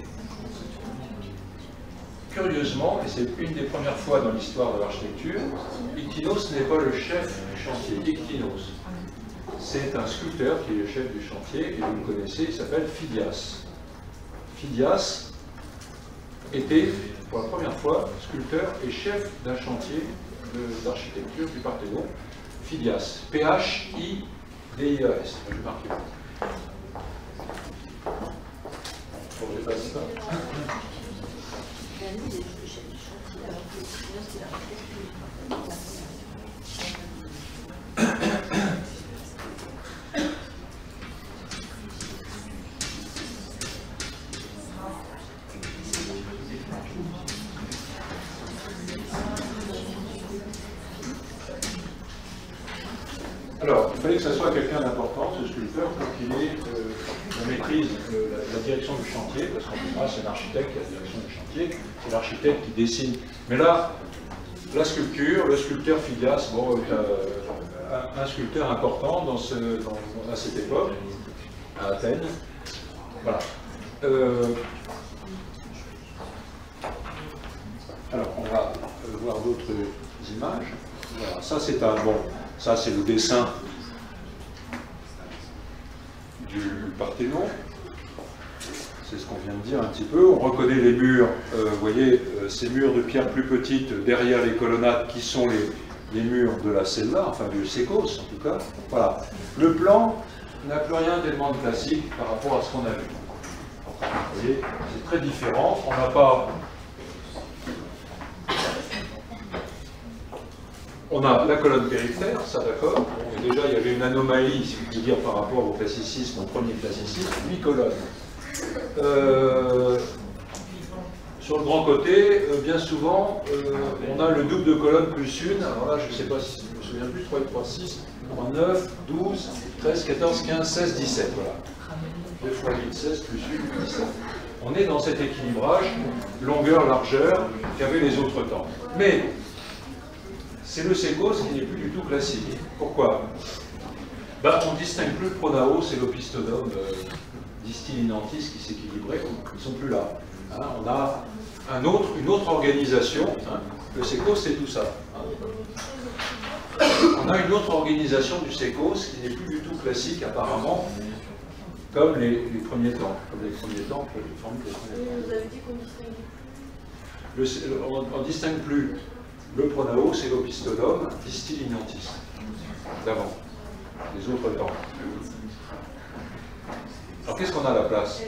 curieusement, et c'est une des premières fois dans l'histoire de l'architecture, Iktinos n'est pas le chef du chantier. Iktinos, c'est un sculpteur qui est le chef du chantier, et vous le connaissez, il s'appelle Phidias. Phidias était, pour la première fois, sculpteur et chef d'un chantier d'architecture du Parthénon. Phidias, P-H-I-D-I-A-S. Je vais marquer. Bon, j'ai pas dit ça. Alors, il fallait que ce soit quelqu'un d'important, ce sculpteur, pour qu'il ait la maîtrise de la direction du chantier, parce qu'en général, c'est l'architecte qui a la direction du chantier, c'est l'architecte qui dessine. Mais là, la sculpture, le sculpteur Phidias, bon, est un sculpteur important à cette époque, à Athènes. Voilà. Alors, on va voir d'autres images. Voilà, ça c'est un bon. Ça, c'est le dessin du Parthénon. C'est ce qu'on vient de dire un petit peu. On reconnaît les murs, vous voyez, ces murs de pierre plus petites derrière les colonnades qui sont les murs de la cella, enfin du sécos en tout cas. Voilà. Le plan n'a plus rien d'élément classique par rapport à ce qu'on a vu. Vous voyez, c'est très différent. On n'a pas... On a la colonne périphtère, ça d'accord. Déjà, il y avait une anomalie, si vous voulez dire, par rapport au classicisme, au premier classicisme, 8 colonnes. Sur le grand côté, bien souvent, on a le double de colonne plus une. Alors là, je ne sais pas si je me souviens plus, 3 et 3, 6, 3, 9, 12, 13, 14, 15, 16, 17. Voilà. 2 fois 8, 16, plus 1, 17. On est dans cet équilibrage longueur-largeur qu'avaient les autres temps. Mais c'est le sécos qui n'est plus du tout classique. Pourquoi? On ne distingue plus le pronaos et l'opistodome distil-inantis qui s'équilibraient, ils ne sont plus là. Hein, on a une autre organisation. Hein, le sécos, c'est tout ça. Hein. On a une autre organisation du sécos qui n'est plus du tout classique apparemment, comme les premiers temps. Comme les premiers temps, les premiers temps. Vous avez dit qu'on distingue plus. On ne distingue plus le pronaos et l'opistodome distil-inantis d'avant, les autres temps. Alors qu'est-ce qu'on a à la place?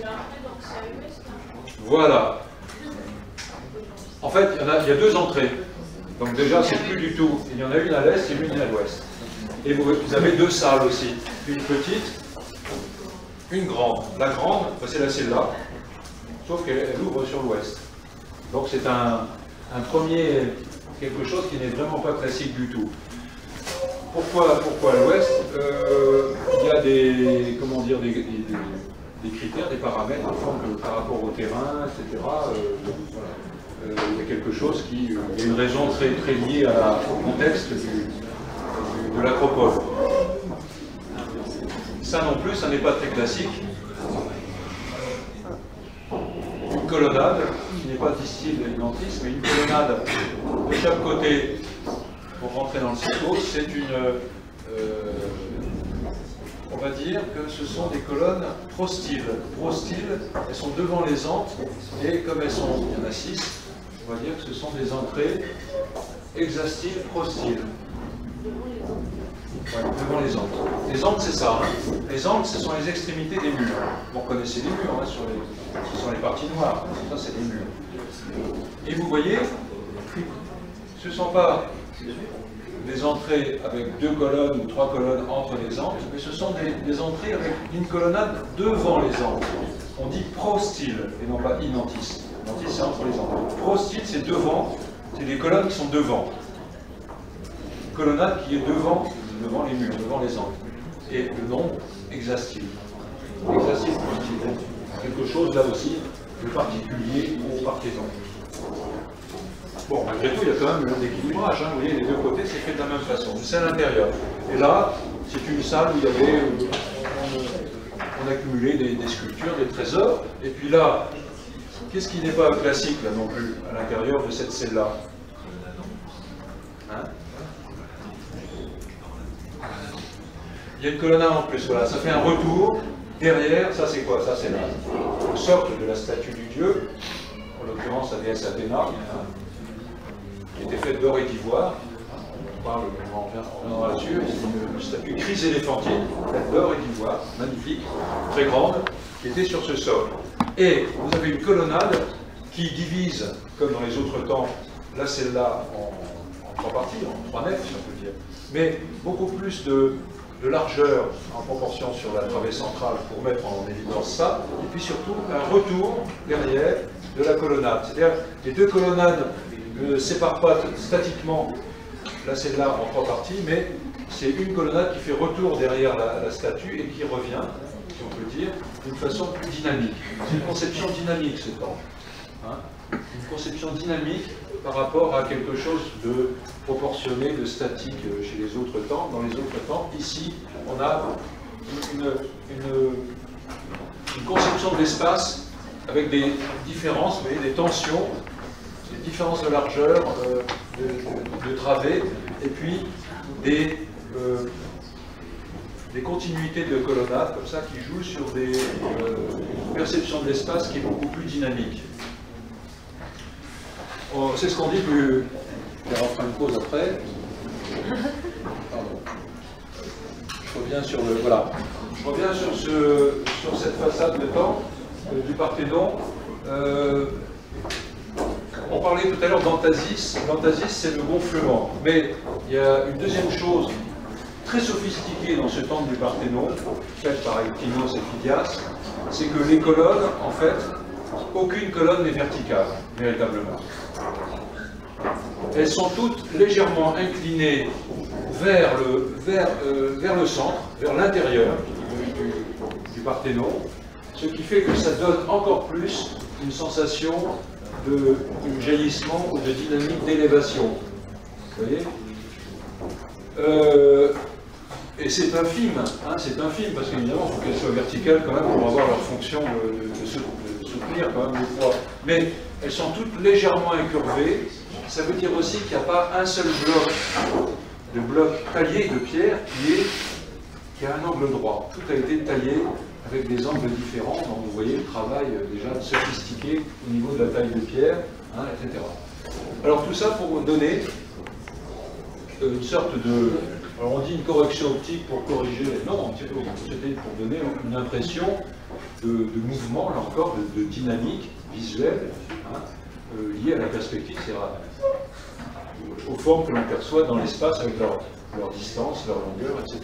Voilà. En fait, il y a deux entrées. Donc déjà, c'est plus du tout. Il y en a une à l'est et une à l'ouest. Et vous avez deux salles aussi. Une petite, une grande. La grande, c'est la celle-là, sauf qu'elle ouvre sur l'ouest. Donc c'est un premier... quelque chose qui n'est vraiment pas classique du tout. Pourquoi à l'ouest? Il y a des critères, des paramètres par rapport au terrain, etc. Il y a quelque chose qui... il y a une raison très, très liée au contexte de l'acropole. Ça non plus, ça n'est pas très classique. Une colonnade, qui n'est pas distil-inantis, mais une colonnade de chaque côté pour rentrer dans le sécos, c'est on va dire que ce sont des colonnes prostyles. Prostyles, elles sont devant les antres, et comme il y en a 6, on va dire que ce sont des entrées hexastyles, prostyles. Ouais, devant les antres. Les antres, c'est ça. Hein. Les antres, ce sont les extrémités des murs. Vous connaissez les murs, hein, ce sont les parties noires. Ça, c'est les murs. Et vous voyez, ce ne sont pas des entrées avec 2 colonnes ou 3 colonnes entre les antres, mais ce sont des entrées avec une colonnade devant les antres. On dit prostyle et non pas inantis. Inantis, c'est entre les antres. Prostyle, c'est devant, c'est des colonnes qui sont devant. Une colonnade qui est devant les murs, devant les antres. Et le nom, hexastyle. Hexastyle prostyle. Quelque chose là aussi de particulier au Parthénon. Bon, malgré tout, il y a quand même un équilibrage. Hein. Vous voyez, les deux côtés, c'est fait de la même façon. C'est à l'intérieur. Et là, c'est une salle où il y avait, on accumulait des sculptures, des trésors. Et puis là, qu'est-ce qui n'est pas classique là non plus, à l'intérieur de cette celle-là? Hein? il y a une colonnade en plus, voilà, ça fait un retour. Derrière, ça c'est quoi? Ça c'est le socle de la statue du dieu, en l'occurrence la déesse Athéna, qui était faite d'or et d'ivoire. On reviendra là-dessus. C'est une statue chryséléphantine, faite d'or et d'ivoire, magnifique, très grande, qui était sur ce socle. Et vous avez une colonnade qui divise, comme dans les autres temples, la cella en trois parties, en trois nefs, si on peut dire, mais beaucoup plus de largeur en proportion sur la travée centrale pour mettre en évidence ça, et puis surtout un retour derrière de la colonnade. C'est-à-dire les deux colonnades ne séparent pas statiquement la cella en trois parties, mais c'est une colonnade qui fait retour derrière la statue et qui revient, si on peut dire, d'une façon plus dynamique. C'est une conception dynamique, ce temple. Hein, une conception dynamique par rapport à quelque chose de proportionné, de statique chez les autres temples. Dans les autres temples, ici, on a une conception de l'espace avec des différences, vous voyez, des tensions, des différences de largeur, de travées, et puis des continuités de colonnades, comme ça, qui jouent sur une perception de l'espace qui est beaucoup plus dynamique. C'est ce qu'on dit plus... On fera une pause après. Pardon. Je reviens sur le... Voilà. Je reviens sur cette façade de temple du Parthénon. On parlait tout à l'heure d'antasis. L'antasis, c'est le gonflement. Mais il y a une deuxième chose très sophistiquée dans ce temple du Parthénon, faite par Eutinos et Phidias, c'est que les colonnes, en fait, aucune colonne n'est verticale, véritablement. Elles sont toutes légèrement inclinées vers le centre, vers l'intérieur du Parthénon, ce qui fait que ça donne encore plus une sensation de jaillissement ou de dynamique d'élévation. Vous voyez? Et c'est infime, hein, c'est infime, parce qu'évidemment, il faut qu'elles soient verticales quand même pour avoir leur fonction de soutenir quand même le poids. Mais elles sont toutes légèrement incurvées. Ça veut dire aussi qu'il n'y a pas un seul bloc taillé de pierre qui a un angle droit. Tout a été taillé avec des angles différents, donc vous voyez le travail déjà sophistiqué au niveau de la taille de pierre, hein, etc. Alors tout ça pour donner une sorte de... Alors on dit une correction optique pour corriger... Non, c'était pour donner une impression de mouvement, là encore, de dynamique visuelle, hein, liée à la perspective, c'est-à-dire aux formes que l'on perçoit dans l'espace avec leur distance, leur longueur, etc.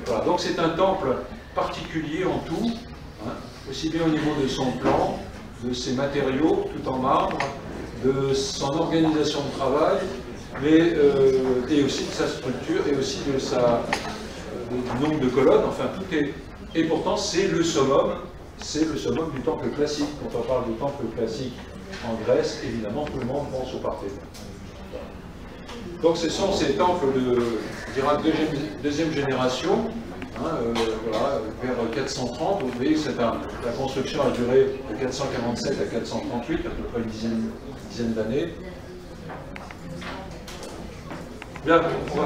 Voilà, donc c'est un temple particulier en tout, hein, aussi bien au niveau de son plan, de ses matériaux tout en marbre, de son organisation de travail, mais et aussi de sa structure, et aussi de du nombre de colonnes, enfin tout est... Et pourtant c'est le summum du temple classique. Quand on parle du temple classique en Grèce, évidemment tout le monde pense au Parthénon. Donc ce sont ces temples de deuxième génération, hein, voilà, vers 430. Vous voyez que la construction a duré de 447 à 438, à peu près une dizaine d'années. Bien, on va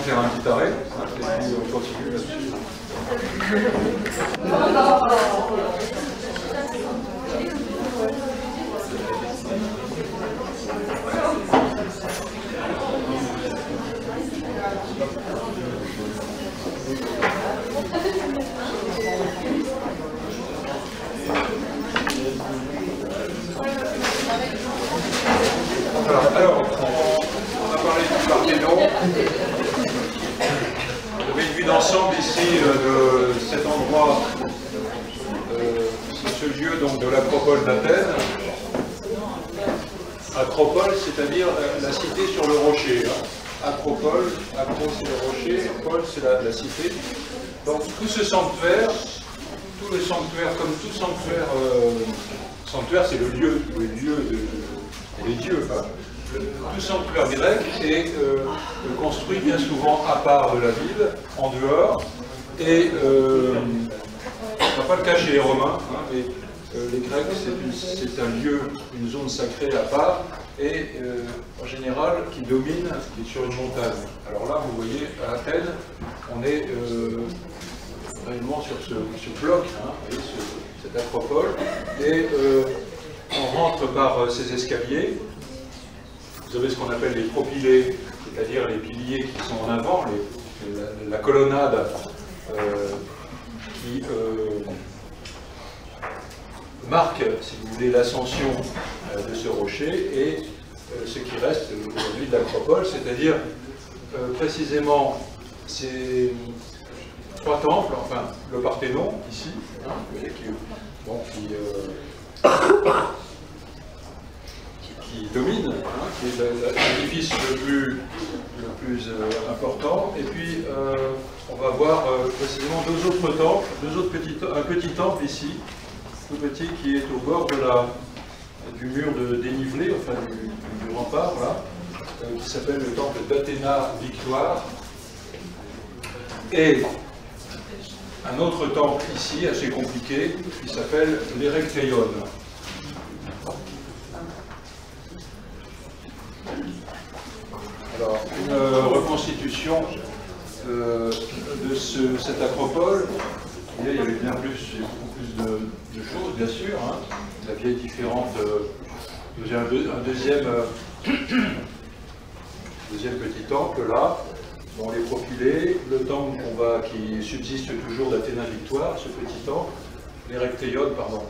faire un petit arrêt, hein, et puis on continue là-dessus. Alors, on a parlé du Parthénon. Vous avez une vue d'ensemble ici de cet endroit, ce lieu donc de l'acropole d'Athènes. Acropole, c'est-à-dire la cité sur le rocher. Hein. Acropole, acro c'est le rocher, pole c'est la cité. Donc tout ce sanctuaire, tout le sanctuaire, comme tout sanctuaire, sanctuaire c'est le lieu des dieux, enfin, tout sanctuaire grec est construit bien souvent à part de la ville, en dehors, et on va pas le cacher les Romains, hein, mais les Grecs c'est un lieu, une zone sacrée à part, et en général qui domine, qui est sur une montagne. Alors là, vous voyez, à Athènes, on est réellement sur ce bloc, hein, vous voyez, cette acropole, et on rentre par ces escaliers. Vous avez ce qu'on appelle les propylées, c'est-à-dire les piliers qui sont en avant, la colonnade qui marque, si vous voulez, l'ascension de ce rocher, et ce qui reste aujourd'hui de l'acropole, c'est-à-dire précisément ces trois temples, enfin le Parthénon ici, hein, qui domine, hein, qui est l'édifice le plus important, et puis on va voir précisément deux autres temples, un petit temple ici, tout petit, qui est au bord du mur de dénivelé, enfin du rempart, là, qui s'appelle le temple d'Athéna Victoire, et un autre temple ici, assez compliqué, qui s'appelle l'Érecthéion. Alors, une reconstitution de cette acropole, il y avait bien plus, beaucoup plus de choses, bien sûr. Hein. La vie est différente. J'ai un deuxième petit temple là. Bon, les propylées, le temple qui subsiste toujours d'Athéna Victoire, ce petit temple, l'Érecthéion, pardon,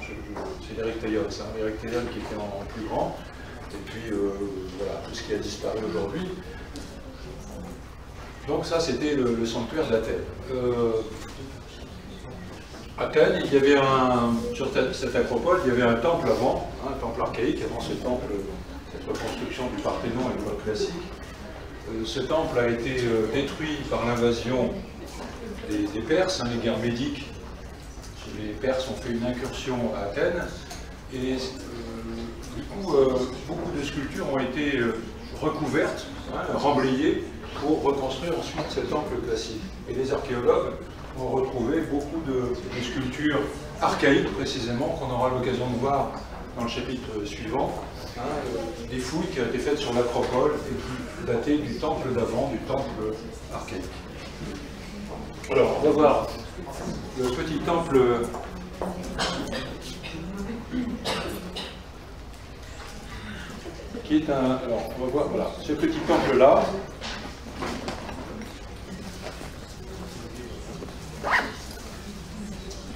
c'est l'Érecthéion, ça, l'Érecthéion qui était en plus grand, et puis voilà, tout ce qui a disparu aujourd'hui. Donc ça, c'était le sanctuaire d'Athènes. Athènes, il y avait sur cette acropole, il y avait un temple avant, un temple archaïque, avant ce temple, cette reconstruction du Parthénon à l'époque classique. Ce temple a été détruit par l'invasion des Perses, hein, les guerres médiques. Les Perses ont fait une incursion à Athènes, et du coup, beaucoup de sculptures ont été recouvertes, hein, remblayées, pour reconstruire ensuite ce temple classique. Et les archéologues ont retrouvé beaucoup de sculptures archaïques, précisément, qu'on aura l'occasion de voir dans le chapitre suivant, hein, des fouilles qui ont été faites sur l'acropole et qui dataient du temple d'avant, du temple archaïque. Alors, on va voir le petit temple qui est un... Alors, on va voir, voilà, ce petit temple-là,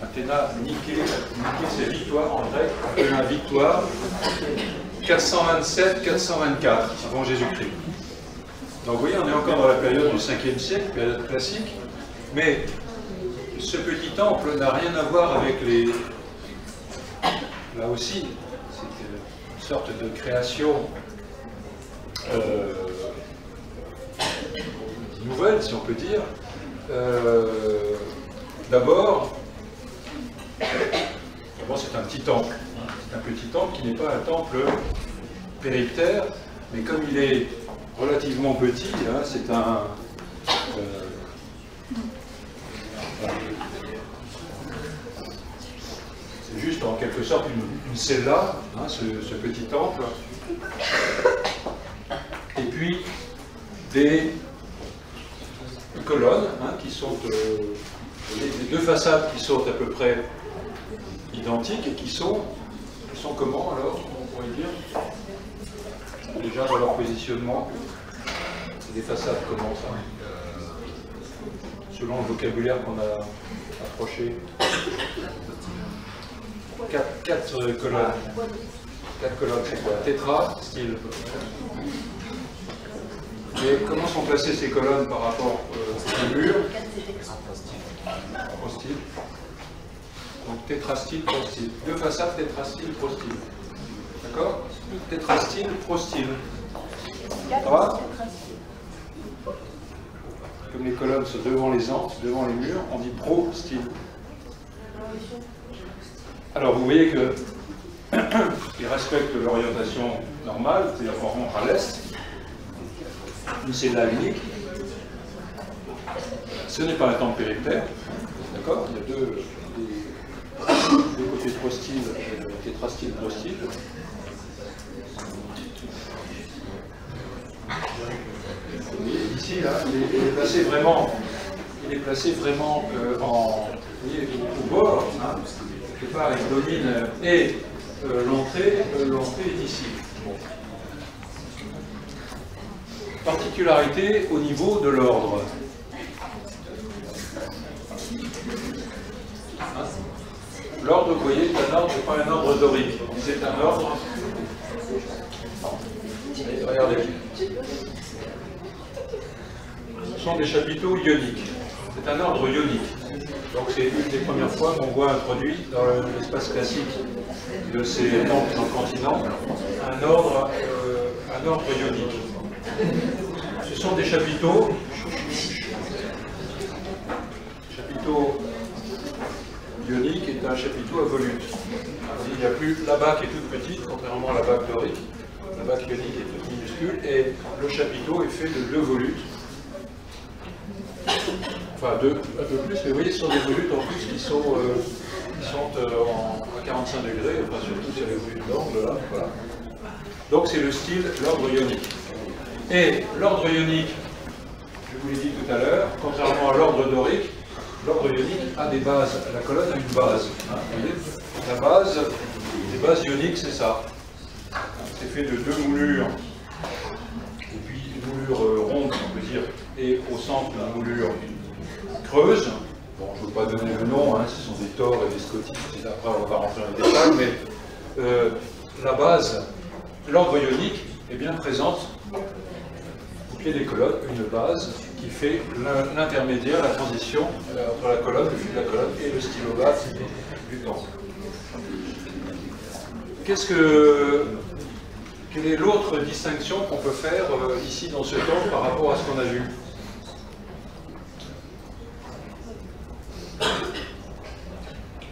Athéna Nike, c'est victoire en grec, Athéna Victoire, 427-424 avant Jésus-Christ. Donc vous voyez, on est encore dans la période du 5e siècle, période classique, mais ce petit temple n'a rien à voir avec les... Là aussi, c'est une sorte de création nouvelle, si on peut dire. D'abord, c'est un petit temple. C'est un petit temple qui n'est pas un temple périptère, mais comme il est relativement petit, hein, c'est un... c'est juste en quelque sorte une cella, hein, ce petit temple. Et puis des colonnes, hein, qui sont... les deux façades qui sont à peu près identiques et qui sont comment alors, on pourrait dire, déjà dans leur positionnement, c'est des façades comment ça, selon le vocabulaire qu'on a approché. Quatre colonnes. Quatre colonnes, c'est quoi? Tétra, style. Et comment sont placées ces colonnes par rapport au mur? Prostyle. Donc tétrastyle, prostyle. Deux façades, tétrastyle, prostyle. D'accord? Tétrastyle, prostyle. Ça va? Comme les colonnes sont devant les antres, devant les murs, on dit prostyle. Alors vous voyez que ils respectent l'orientation normale, c'est-à-dire qu'on rentre à l'est. C'est la unique. Ce n'est pas un temple périptère, d'accord? Il y a deux côtés prostyle et tétrastyle prostyle. ici, là, il est placé vraiment, en, vous voyez, au bord, hein, quelque part il domine, et l'entrée est ici. Bon. Particularité au niveau de l'ordre. L'ordre, vous voyez, c'est un ordre, c'est pas un ordre dorique, c'est un ordre. Regardez. Ce sont des chapiteaux ioniques. C'est un ordre ionique. Donc c'est une des premières fois qu'on voit introduit dans l'espace classique de ces temples dans le continent un ordre ionique. Ce sont des chapiteaux. Chapiteau ionique est un chapiteau à volute. Il n'y a plus la bac est toute petite, contrairement à la bac dorique. La bac ionique est toute minuscule et le chapiteau est fait de 2 volutes. Enfin, un peu plus, mais vous voyez, ce sont des volutes en plus qui sont à 45 degrés, enfin surtout sur les volutes d'angle, là, voilà. Donc c'est le style, l'ordre ionique. Et l'ordre ionique, je vous l'ai dit tout à l'heure, contrairement à l'ordre dorique, l'ordre ionique a des bases. La colonne a une base. Hein, vous voyez, la base, les bases ioniques, c'est ça. C'est fait de 2 moulures, et puis une moulure ronde, on peut dire, et au centre, une moulure creuse. Bon, je ne veux pas donner le nom, hein, ce sont des tors et des scotis, après on va pas rentrer dans les détails, mais la base, l'ordre ionique, est bien présente au pied des colonnes, une base qui fait l'intermédiaire, la transition entre la colonne, le fil de la colonne et le stylobate du temple. Quelle est l'autre distinction qu'on peut faire ici dans ce temple par rapport à ce qu'on a vu?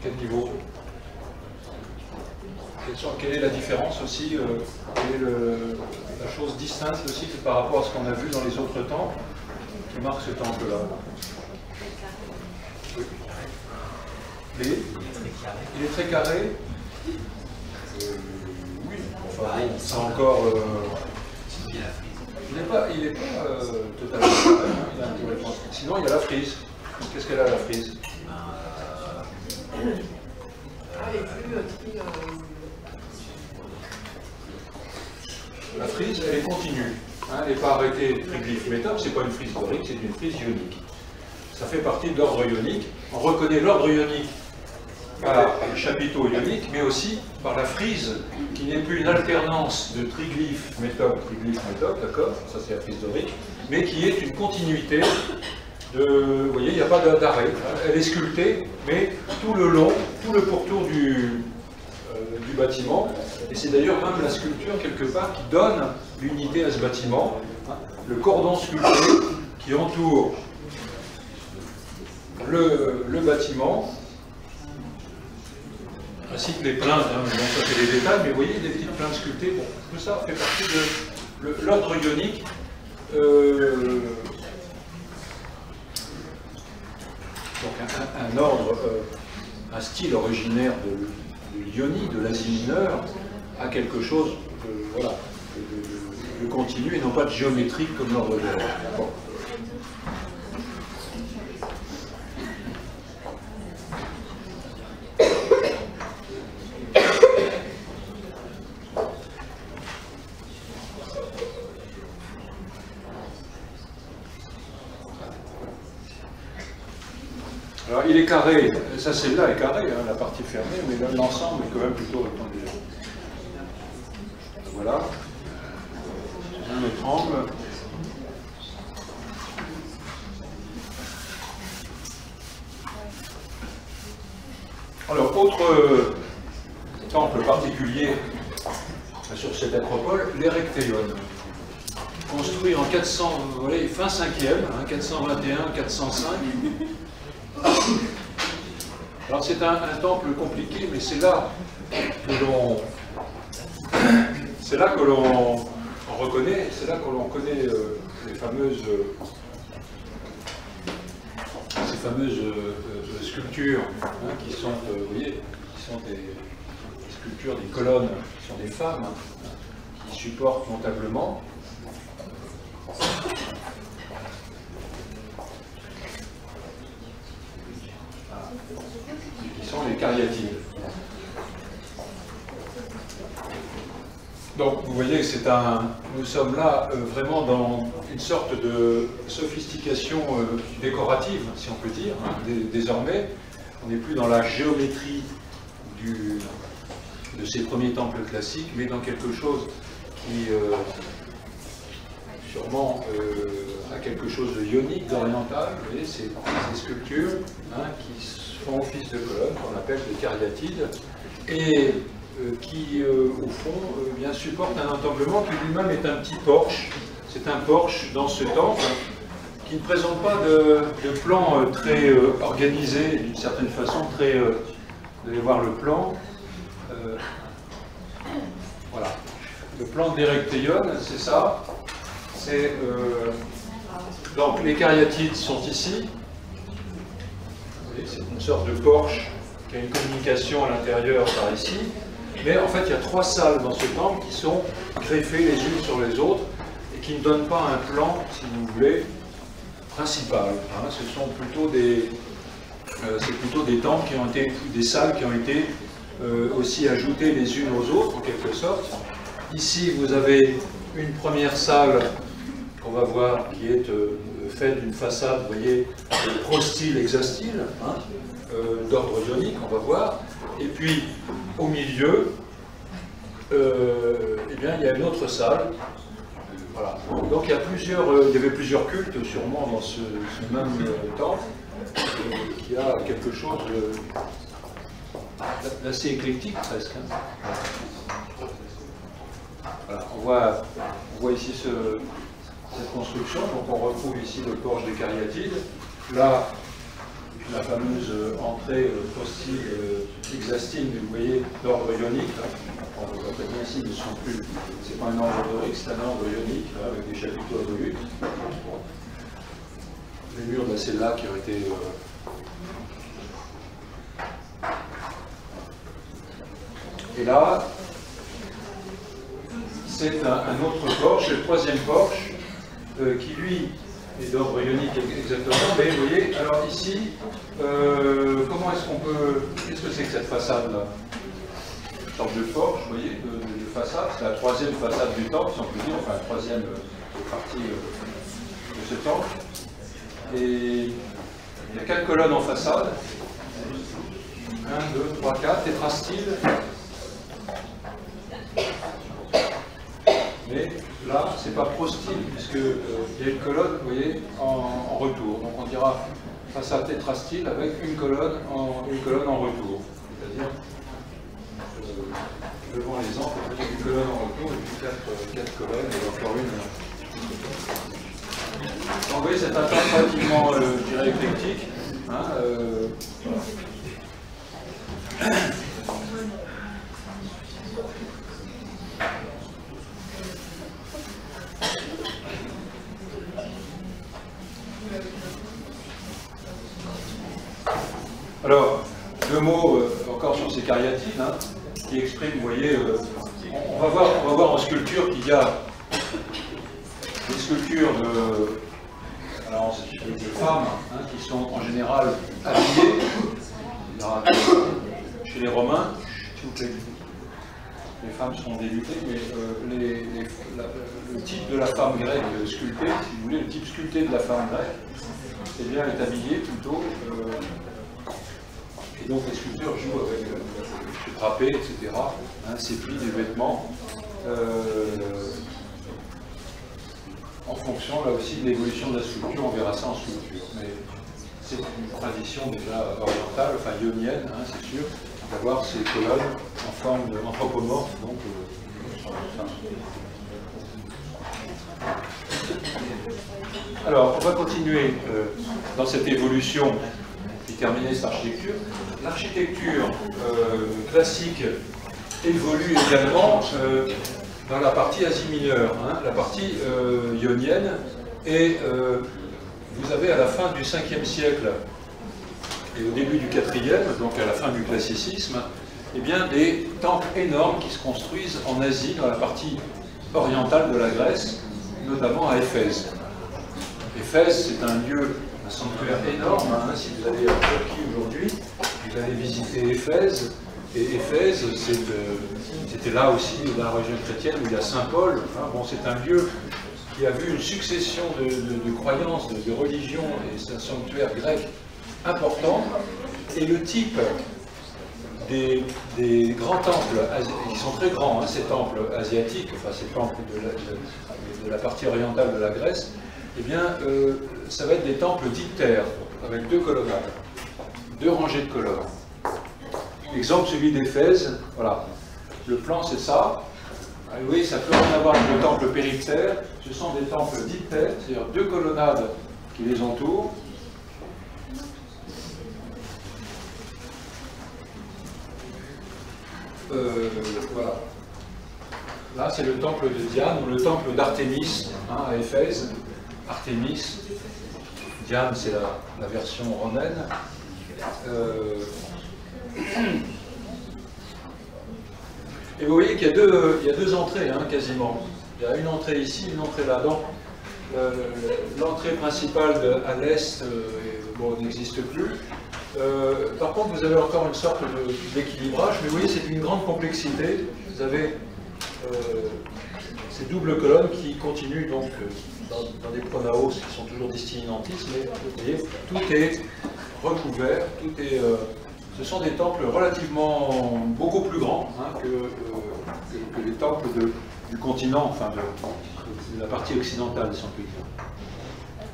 Quel niveau? Quelle est la différence aussi? Quelle est la chose distincte aussi par rapport à ce qu'on a vu dans les autres temples qui marque ce temple-là? Oui. Il est très carré. Oui, enfin, c'est encore. Il n'est pas totalement carré, hein, il a un peu de réponse. Sinon, il y a la frise. Qu'est-ce qu'elle a, la frise? La frise, elle est continue. Hein, elle n'est pas arrêtée triglyphe méthode, c'est pas une frise dorique, c'est une frise ionique. Ça fait partie de l'ordre ionique. On reconnaît l'ordre ionique par le chapiteau ionique, mais aussi par la frise, qui n'est plus une alternance de triglyphe méthode, d'accord, ça c'est la frise dorique, mais qui est une continuité vous voyez, il n'y a pas d'arrêt. Elle est sculptée, mais tout le long, tout le pourtour du bâtiment. Et c'est d'ailleurs même la sculpture, quelque part, qui donne l'unité à ce bâtiment. Le cordon sculpté qui entoure le bâtiment, ainsi que les plaintes. Bon, ça c'est les détails, mais vous voyez, des petites plaintes sculptées. Bon, tout ça fait partie de l'ordre ionique. Donc un ordre, un style originaire de l'Ionie, de l'Asie mineure, a quelque chose de continu et non pas de géométrique comme l'ordre de l'ordre. Bon. Alors il est carré, ça celle-là est carré, hein, la partie fermée, mais l'ensemble est quand même plutôt rectangulaire. Voilà. Un autre angle. Alors, autre temple particulier sur cette acropole, l'Erecteion. Construit en 400, voilà, fin 5e, hein, 421-405. Alors c'est un temple compliqué, mais c'est là que l'on reconnaît, c'est là que l'on connaît ces fameuses sculptures, hein, qui sont, vous voyez, qui sont des sculptures, des colonnes, qui sont des femmes, hein, qui supportent montablement. cariatides. Donc vous voyez que nous sommes là vraiment dans une sorte de sophistication décorative, si on peut dire, hein, désormais. On n'est plus dans la géométrie de ces premiers temples classiques, mais dans quelque chose qui sûrement a quelque chose de ionique, d'oriental. Vous voyez, c'est des sculptures hein, qui font office de colonnes, qu'on appelle des cariatides, et qui, au fond, bien, supportent un entamblement qui lui-même est un petit porche. C'est un porche dans ce temple qui ne présente pas de plan très organisé, d'une certaine façon, très... vous allez voir le plan. Voilà. Le plan d'Erecteion, c'est ça. Donc les cariatides sont ici. C'est une sorte de porche qui a une communication à l'intérieur par ici. Mais en fait, il y a 3 salles dans ce temple qui sont greffées les unes sur les autres et qui ne donnent pas un plan, si vous voulez, principal. Hein. Ce sont plutôt des temples qui ont été, des salles qui ont été aussi ajoutées les unes aux autres, en quelque sorte. Ici, vous avez une première salle qu'on va voir qui est faite d'une façade, vous voyez, prostyle, hexastyle, hein, d'ordre ionique, on va voir. Et puis, au milieu, eh bien, il y a une autre salle. Voilà. Donc, il y avait plusieurs cultes, sûrement, dans ce même temple, qui a quelque chose d'assez éclectique, presque. Hein. Voilà. On voit ici cette construction. Donc, on retrouve ici le porche des cariatides. Là, la fameuse entrée prostyle hexastyle, vous voyez, d'ordre ionique. Là. On voit très bien ici, c'est pas un ordre dorique, c'est un ordre ionique, là, avec des chapiteaux à volutes. Les murs de la cella qui ont été... Et là, c'est un autre porche, le 3e porche, qui lui est d'ordre ionique exactement, mais vous voyez, alors ici, comment est-ce qu'on peut... Qu'est-ce que c'est que cette façade-là? Une sorte de porche, vous voyez, de façade, c'est la 3e façade du temple, si on peut dire, enfin la 3e partie de ce temple. Et il y a 4 colonnes en façade, 1, 2, 3, 4, tétrastyle. Mais là, c'est pas prostyle, puisqu'il y a une colonne, vous voyez, en retour. Donc on dira façade tétrastyle avec une colonne en retour. C'est-à-dire, devant les angles, une colonne en retour et puis 4 colonnes et encore une. Donc vous voyez, c'est un temps relativement, je dirais, éclectique. Hein, voilà. Alors, 2 mots encore sur ces cariatides, hein, qui expriment, vous voyez, on va voir en sculpture qu'il y a des sculptures de femmes hein, qui sont en général habillées. Chez les Romains, s'il vous plaît, les femmes sont débutées, mais le type de la femme grecque sculptée, si vous voulez, le type sculpté de la femme grecque, eh bien, elle est habillée plutôt. Et donc les sculpteurs jouent avec les drapés, etc. Hein, ces plis des vêtements, en fonction là aussi de l'évolution de la sculpture, on verra ça en sculpture. Mais c'est une tradition déjà orientale, enfin ionienne, hein, c'est sûr, d'avoir ces colonnes en forme anthropomorphe. Donc, alors, on va continuer dans cette évolution qui terminait cette architecture. L'architecture classique évolue également dans la partie Asie mineure, hein, la partie ionienne, et vous avez à la fin du 5e siècle et au début du 4e, donc à la fin du classicisme, eh bien, des temples énormes qui se construisent en Asie, dans la partie orientale de la Grèce, notamment à Éphèse. Éphèse, c'est un lieu, un sanctuaire énorme, hein, si vous allez en Turquie aujourd'hui, vous est allé visiter Éphèse, et Éphèse, c'était là aussi, dans la région chrétienne, où il y a Saint Paul. Hein. Bon, c'est un lieu qui a vu une succession de croyances, de religions, et c'est un sanctuaire grec important. Et le type des grands temples, qui sont très grands, hein, ces temples asiatiques, enfin ces temples de la partie orientale de la Grèce, eh bien, ça va être des temples diptères, avec 2 colonnades, 2 rangées de colonnes. Exemple, celui d'Éphèse, voilà. Le plan, c'est ça. Vous voyez, ça peut rien avoir avec le temple périptère. Ce sont des temples diptères, c'est-à-dire 2 colonnades qui les entourent. Voilà. Là, c'est le temple de Diane, ou le temple d'Artémis, hein, à Éphèse. Artémis. Diane, c'est la version romaine. Et vous voyez qu'il y a 2 entrées, hein, quasiment. Il y a une entrée ici, une entrée là. Donc, l'entrée principale à l'est bon, n'existe plus. Par contre, vous avez encore une sorte d'équilibrage, mais vous voyez, c'est une grande complexité. Vous avez ces doubles colonnes qui continuent donc dans des pronaos qui sont toujours distinentis, mais vous voyez, tout est recouvert, tout est... ce sont des temples relativement beaucoup plus grands, hein, que les temples du continent, enfin de la partie occidentale, si on peut dire.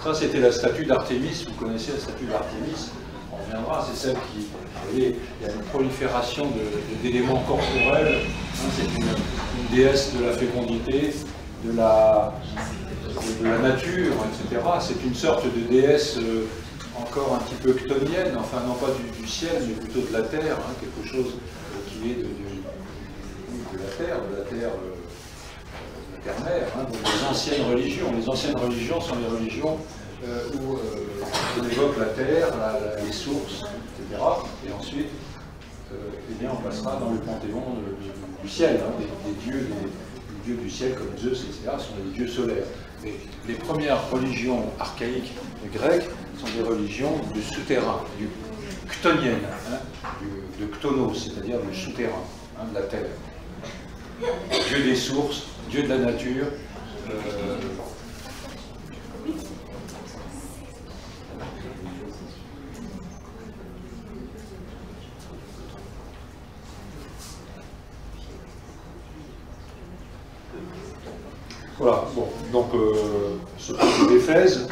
Ça, c'était la statue d'Artémis. Vous connaissez la statue d'Artémis. On reviendra, c'est celle qui... Vous voyez, il y a une prolifération d'éléments corporels. Hein, c'est une déesse de la fécondité, de la nature, etc. C'est une sorte de déesse encore un petit peu chtonienne, enfin non pas du ciel, mais plutôt de la terre, hein, quelque chose qui est de la terre-mère, hein, donc les anciennes religions. Les anciennes religions sont les religions où on évoque la terre, les sources, etc. Et ensuite, eh bien, on passera dans le panthéon du ciel, hein, des dieux du ciel comme Zeus, etc. sont des dieux solaires. Mais les premières religions archaïques grecques sont des religions du souterrain, du chtonienne, hein, de Chtonos, c'est-à-dire du souterrain, hein, de la terre. Dieu des sources, Dieu de la nature. Voilà, bon, donc ce temple d'Éphèse,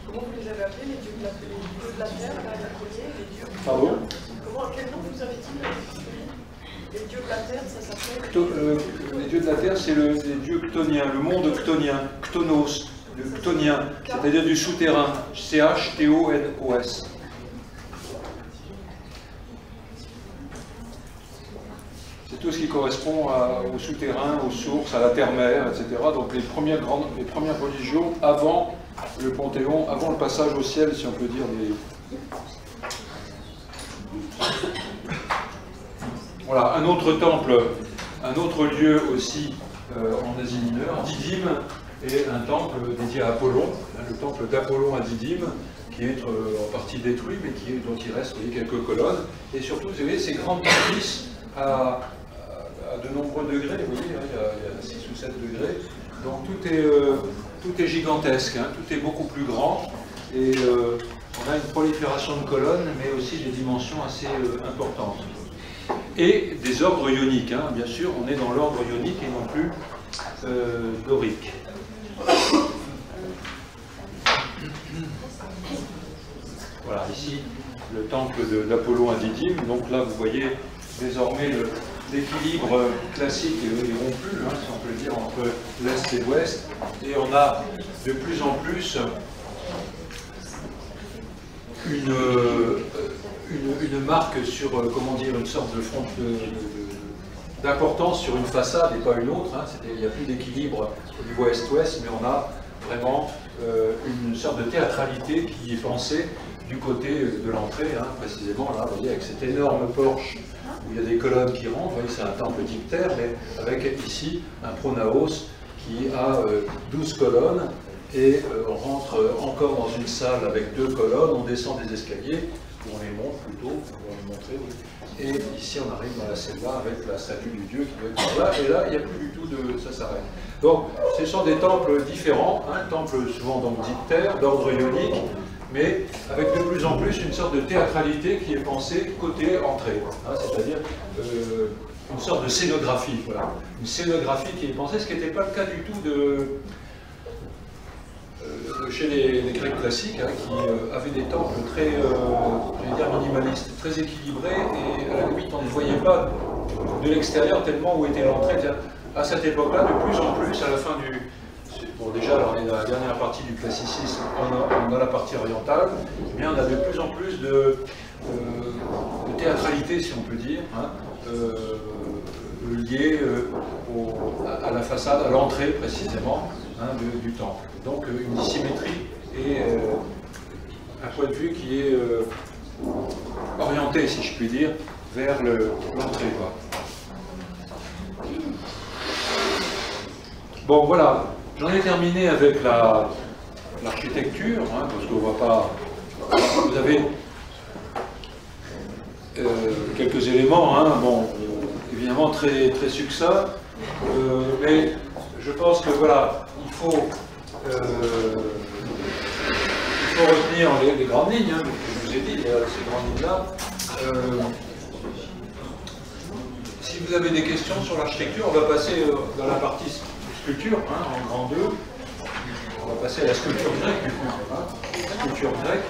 Comment vous les avez appelés, les dieux de la terre, là, le premier, les dieux... Pardon? Quel nom vous avez dit? Les dieux de la terre, ça s'appelle... Les dieux de la terre, c'est les dieux chtoniens, le monde chtonien, Chtonos, le chtonien, c'est-à-dire du souterrain, C-H-T-O-N-O-S. C'est tout ce qui correspond au souterrain, aux sources, à la terre-mère, etc. Donc les premières religions avant le Panthéon, avant le passage au ciel, si on peut dire. Voilà, un autre temple, un autre lieu aussi en Asie mineure, Didyme, et un temple dédié à Apollon, hein, le temple d'Apollon à Didyme, qui est en partie détruit, mais dont il reste, vous voyez, quelques colonnes. Et surtout, vous voyez, ces grandes bâtisses à de nombreux degrés, vous voyez, hein, il y a 6 ou 7 degrés. Donc tout est gigantesque, hein, tout est beaucoup plus grand. Et on a une prolifération de colonnes, mais aussi des dimensions assez importantes. Et des ordres ioniques, hein, bien sûr, on est dans l'ordre ionique et non plus dorique. Voilà, ici, le temple d'Apollon à Didyme. Donc là, vous voyez désormais l'équilibre classique est rompu, hein, si on peut le dire, entre l'Est et l'Ouest. Et on a de plus en plus une marque sur, comment dire, une sorte de front d'importance sur une façade et pas une autre. Hein. Il n'y a plus d'équilibre au niveau Est-Ouest, mais on a vraiment une sorte de théâtralité qui est pensée du côté de l'entrée, hein, précisément là, vous voyez, avec cet énorme porche où il y a des colonnes qui rentrent. Vous voyez, c'est un temple diptère, mais avec ici un pronaos qui a 12 colonnes et on rentre encore dans une salle avec 2 colonnes, on descend des escaliers, ou on les monte plutôt, on va les montrer, oui. Et ici on arrive dans la cella avec la statue du dieu qui doit être là, et là il n'y a plus du tout de... ça s'arrête. Donc ce sont des temples différents, un temple souvent donc diptère, d'ordre ionique, mais avec de plus en plus une sorte de théâtralité qui est pensée côté entrée, hein, c'est-à-dire une sorte de scénographie, voilà. Une scénographie qui est pensée, ce qui n'était pas le cas du tout chez les Grecs classiques, hein, qui avaient des temples très, je vais dire, minimalistes, très équilibrés, et à la limite on ne voyait pas de l'extérieur tellement où était l'entrée. À cette époque-là, de plus en plus, à la fin du... Bon, déjà, alors, on est dans la dernière partie du classicisme, on a la partie orientale, eh bien, on a de plus en plus de théâtralité, si on peut dire, hein, liée à la façade, à l'entrée précisément, hein, du temple. Donc une dissymétrie et un point de vue qui est orienté, si je puis dire, vers l'entrée. Bon, voilà, j'en ai terminé avec l'architecture, hein, parce qu'on ne va pas... Vous avez quelques éléments, hein, bon, évidemment très, très succincts, mais je pense que voilà, il faut retenir les grandes lignes, hein, je vous ai dit, ces grandes lignes-là. Si vous avez des questions sur l'architecture, on va passer dans la partie sculpture, hein, en grand 2. On va passer à la sculpture grecque, du coup. Hein, sculpture grecque.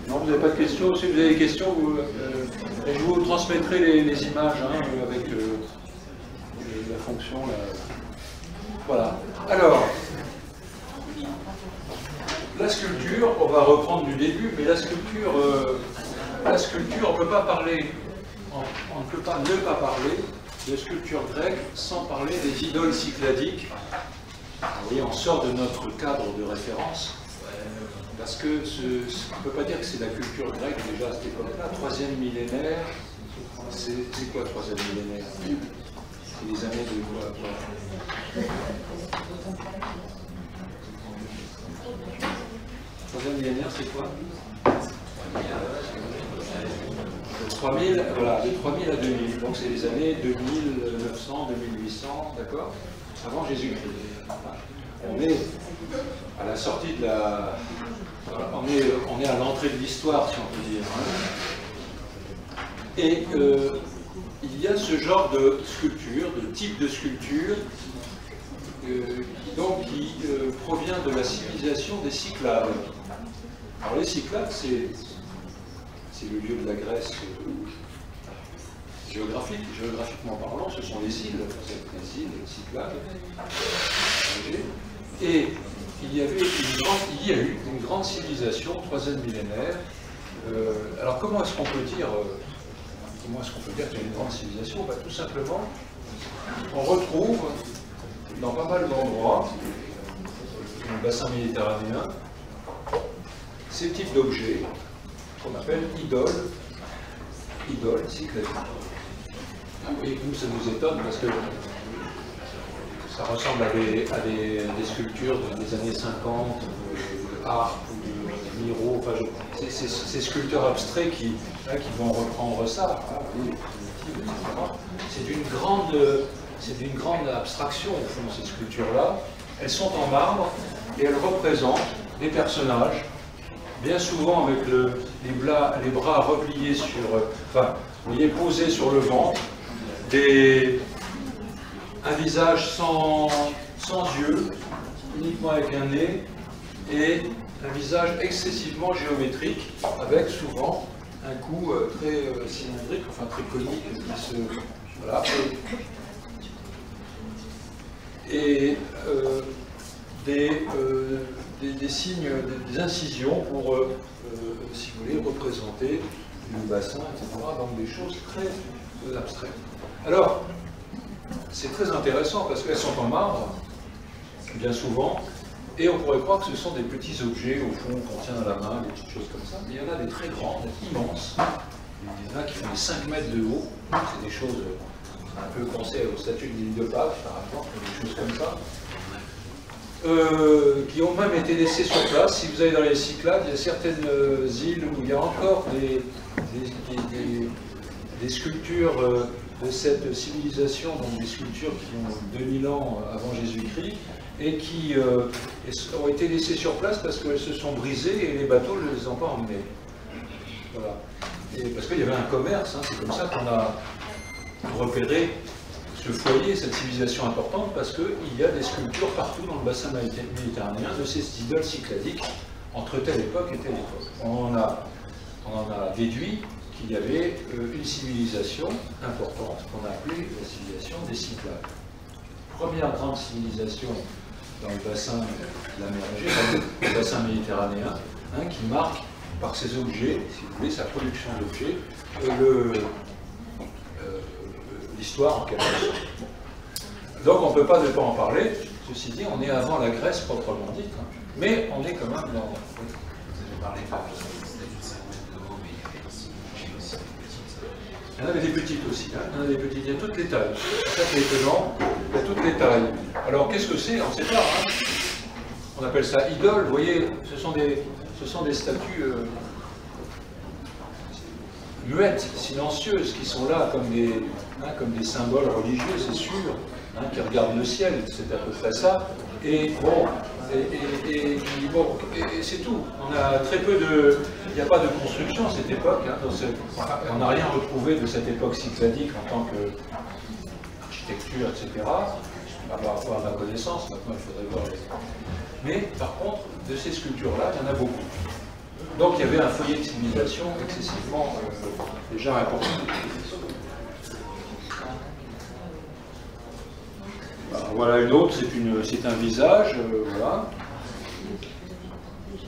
Non, vous n'avez pas de questions? Si vous avez des questions, je vous transmettrai les images, hein, avec la fonction. Voilà. Alors, la sculpture, on va reprendre du début, mais la sculpture, on ne peut pas parler, on ne peut pas ne pas parler de sculpture grecque sans parler des idoles cycladiques. Vous voyez, on sort de notre cadre de référence. Parce que on ne peut pas dire que c'est la culture grecque déjà à cette époque-là. 3e millénaire, c'est quoi 3e millénaire? C'est les années de quoi? 3e millénaire, c'est quoi? 3000, voilà, de 3000 à 2000. Donc c'est les années 2900, 2800, d'accord? Avant Jésus-Christ. On est à la sortie de la... On est à l'entrée de l'histoire, si on peut dire. Hein. Et il y a ce genre de sculpture, de type de sculpture, qui provient de la civilisation des Cyclades. Alors les Cyclades, c'est le lieu de la Grèce géographiquement parlant, ce sont les îles Cyclades. Et il y a eu une grande civilisation, 3e millénaire. Alors comment est-ce qu'on peut dire qu'il y a une grande civilisation? Tout simplement, on retrouve dans pas mal d'endroits, dans le bassin méditerranéen, ces types d'objets qu'on appelle idoles cycladiques. Vous voyez que nous, ça nous étonne parce que ça ressemble à des sculptures des années 50, de Harpe ou de Miro, enfin, ces sculpteurs abstraits qui vont reprendre ça. C'est d'une grande abstraction, au fond, ces sculptures-là. Elles sont en marbre et elles représentent des personnages, bien souvent avec les bras repliés sur, enfin, vous voyez, posés sur le ventre, un visage sans yeux, uniquement avec un nez, et un visage excessivement géométrique, avec souvent un cou très cylindrique, enfin très conique, qui se... Voilà. Et des signes, des incisions pour, si vous voulez, représenter le bassin, etc. Donc des choses très abstraites. Alors, c'est très intéressant parce qu'elles sont en marbre, bien souvent, et on pourrait croire que ce sont des petits objets, au fond, qu'on tient dans la main, des petites choses comme ça, mais il y en a des très grandes, immenses. Il y en a qui font des 5 mètres de haut, c'est des choses un peu pensé au statut de l'île de Pâques, par exemple, des choses comme ça, qui ont même été laissées sur place. Si vous allez dans les Cyclades, il y a certaines îles où il y a encore des sculptures de cette civilisation, donc des sculptures qui ont 2000 ans avant Jésus-Christ, et qui ont été laissées sur place parce qu'elles se sont brisées et les bateaux ne les ont pas emmenées. Voilà. Et parce qu'il y avait un commerce, hein, c'est comme ça qu'on a repéré ce foyer, cette civilisation importante, parce qu'il y a des sculptures partout dans le bassin méditerranéen de ces idoles cycladiques entre telle époque et telle époque. On en a déduit qu'il y avait une civilisation importante qu'on a appelée la civilisation des Cyclades. Première grande civilisation dans le bassin de la mer Égée, dans le bassin méditerranéen, hein, qui marque par ses objets, si vous voulez, sa production d'objets, l'histoire en quelque sorte. Donc on ne peut pas ne pas en parler, ceci dit, on est avant la Grèce proprement dite, hein, mais on est quand même dans... Vous avez parlé de la statue de Saint-Louis de Haut, mais il y avait aussi des petites. Il y en avait des petites aussi, hein. Il y en a des petites, il y a toutes les tailles. C'est ça qui est étonnant, il y a toutes les tailles. Alors qu'est-ce que c'est? On ne sait pas. Hein. On appelle ça idole, vous voyez, ce sont des statues muettes, silencieuses, qui sont là comme des symboles religieux, c'est sûr, hein, qui regardent le ciel, c'est à peu près ça. Et bon, et c'est tout. On a très peu de... Il n'y a pas de construction à cette époque. Hein, on n'a rien retrouvé de cette époque cycladique en tant qu'architecture, etc. Par rapport à ma connaissance, maintenant il faudrait voir. Mais par contre, de ces sculptures-là, il y en a beaucoup. Donc il y avait un foyer de civilisation excessivement déjà important. Alors, voilà une autre, c'est un visage, voilà.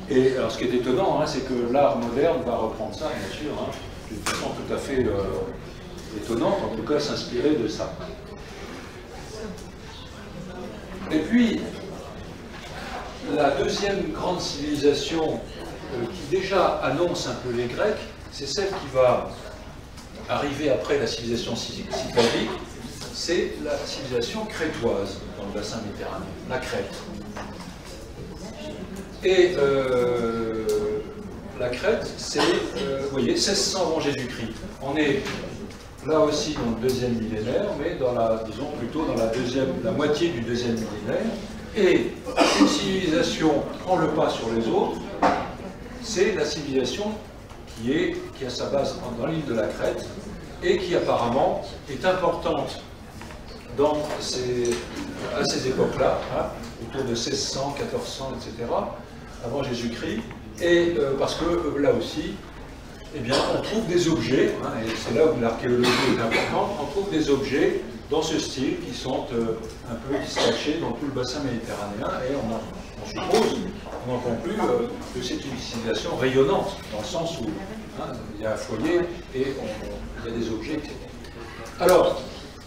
Et alors ce qui est étonnant, hein, c'est que l'art moderne va reprendre ça, bien sûr, hein, d'une façon tout à fait étonnante, en tout cas s'inspirer de ça. Et puis, la deuxième grande civilisation qui déjà annonce un peu les Grecs, c'est celle qui va arriver après la civilisation cycladique, c'est la civilisation crétoise dans le bassin méditerranéen, la Crète. Et la Crète, c'est, vous voyez, 1600 avant Jésus-Christ. On est là aussi dans le deuxième millénaire, mais dans disons plutôt dans la moitié du deuxième millénaire. Et une civilisation prend le pas sur les autres, c'est la civilisation qui a sa base dans l'île de la Crète et qui apparemment est importante à ces époques-là, hein, autour de 1600, 1400, etc., avant Jésus-Christ, et parce que là aussi, eh bien, on trouve des objets, hein, et c'est là où l'archéologie est importante, on trouve des objets dans ce style qui sont un peu dispatchés dans tout le bassin méditerranéen, et on suppose, on en conclut que c'est une civilisation rayonnante, dans le sens où hein, il y a un foyer et il y a des objets, etc. Alors,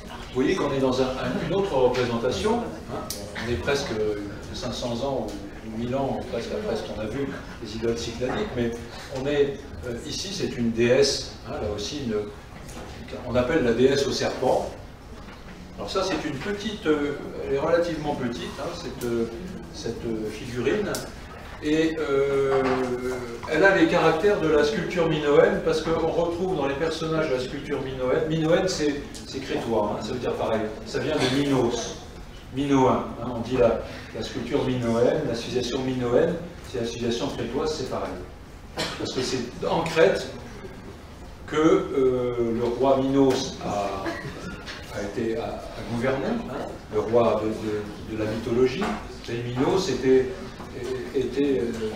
vous voyez qu'on est dans une autre représentation, hein, on est presque 500 ans ou 1000 ans, presque après ce qu'on a vu, les idoles cycladiques, mais on est ici, c'est une déesse, hein, là aussi, on appelle la déesse au serpent. Alors ça, c'est une petite, elle est relativement petite, hein, cette figurine, et elle a les caractères de la sculpture minoenne, parce qu'on retrouve dans les personnages de la sculpture minoenne, c'est crétois, hein, ça veut dire pareil, ça vient de Minos, minoen, hein, on dit la sculpture minoenne, la civilisation minoenne, c'est la civilisation crétoise, c'est pareil. Parce que c'est en Crète que le roi Minos a gouverné, hein, le roi de la mythologie. Et Minos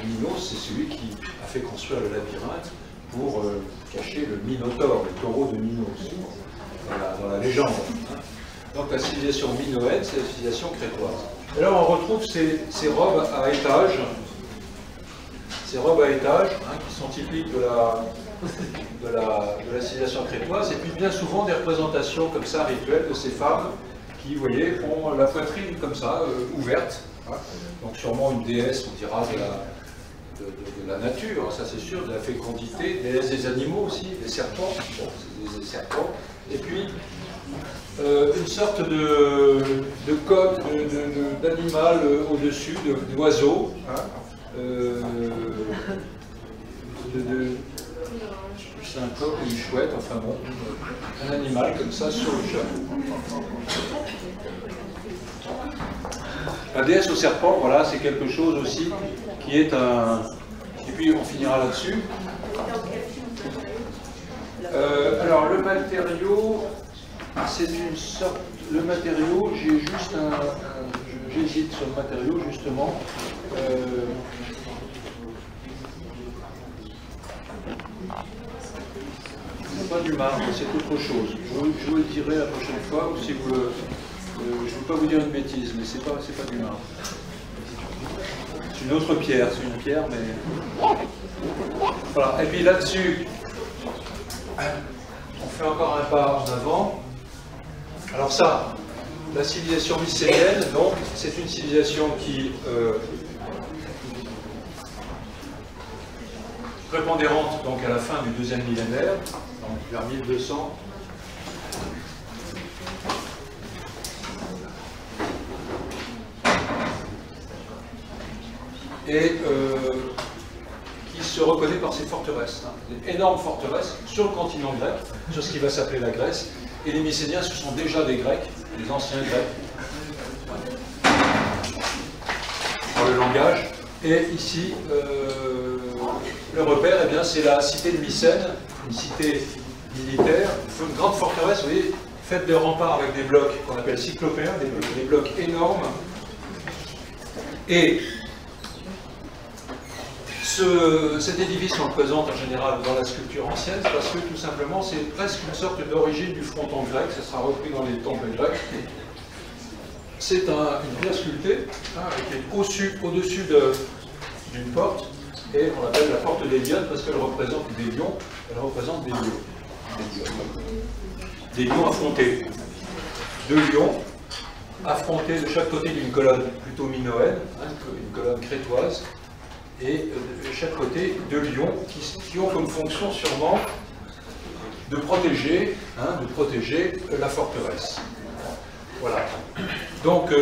Minos, c'est celui qui a fait construire le labyrinthe pour cacher le Minotaure, le taureau de Minos, dans la légende. Hein. Donc la civilisation minoenne, c'est la civilisation crétoise. Et là, on retrouve ces robes à étages, hein, qui sont typiques de la civilisation crétoise, et puis bien souvent des représentations comme ça, rituelles, de ces femmes qui, vous voyez, ont la poitrine comme ça, ouverte. Hein. Donc sûrement une déesse, on dira, de la nature, ça c'est sûr, de la fécondité, des animaux aussi, des serpents, bon, c'est des serpents, et puis une sorte de coque d'animal au-dessus, d'oiseau, hein, c'est un coq ou une chouette, enfin bon, un animal comme ça sur le chapeau. La déesse au serpent, voilà, c'est quelque chose aussi qui est un... Et puis on finira là-dessus. Alors le matériau, c'est une sorte... Le matériau, j'ai juste j'hésite sur le matériau justement. C'est pas du marbre, c'est autre chose. Je vous le dirai la prochaine fois, ou si vous le... je ne veux pas vous dire une bêtise, mais c'est pas du marbre. C'est une autre pierre, c'est une pierre, mais... Voilà, et puis là-dessus, on fait encore un pas en avant. Alors ça, la civilisation mycénienne, donc, c'est une civilisation qui... prépondérante donc à la fin du deuxième millénaire, donc vers 1200. Et qui se reconnaît par ses forteresses, hein, des énormes forteresses sur le continent grec, sur ce qui va s'appeler la Grèce. Et les Mycéniens, ce sont déjà des Grecs, des anciens Grecs, dans le langage. Et ici, le repère, eh bien, c'est la cité de Mycène, une cité militaire, une grande forteresse, vous voyez, faite de remparts avec des blocs qu'on appelle cyclopéens, des blocs énormes. Et cet édifice, on le présente en général dans la sculpture ancienne, parce que tout simplement, c'est presque une sorte d'origine du fronton grec, ça sera repris dans les temples grecs. C'est une pierre sculptée, hein, qui est au-dessus d'une porte, et on l'appelle la porte des lionnes parce qu'elle représente des lions, elle représente des lions. Des lions affrontés. Deux lions affrontés de chaque côté d'une colonne plutôt minoenne, hein, une colonne crétoise, et de chaque côté deux lions qui ont comme fonction sûrement de protéger la forteresse. Voilà. Donc,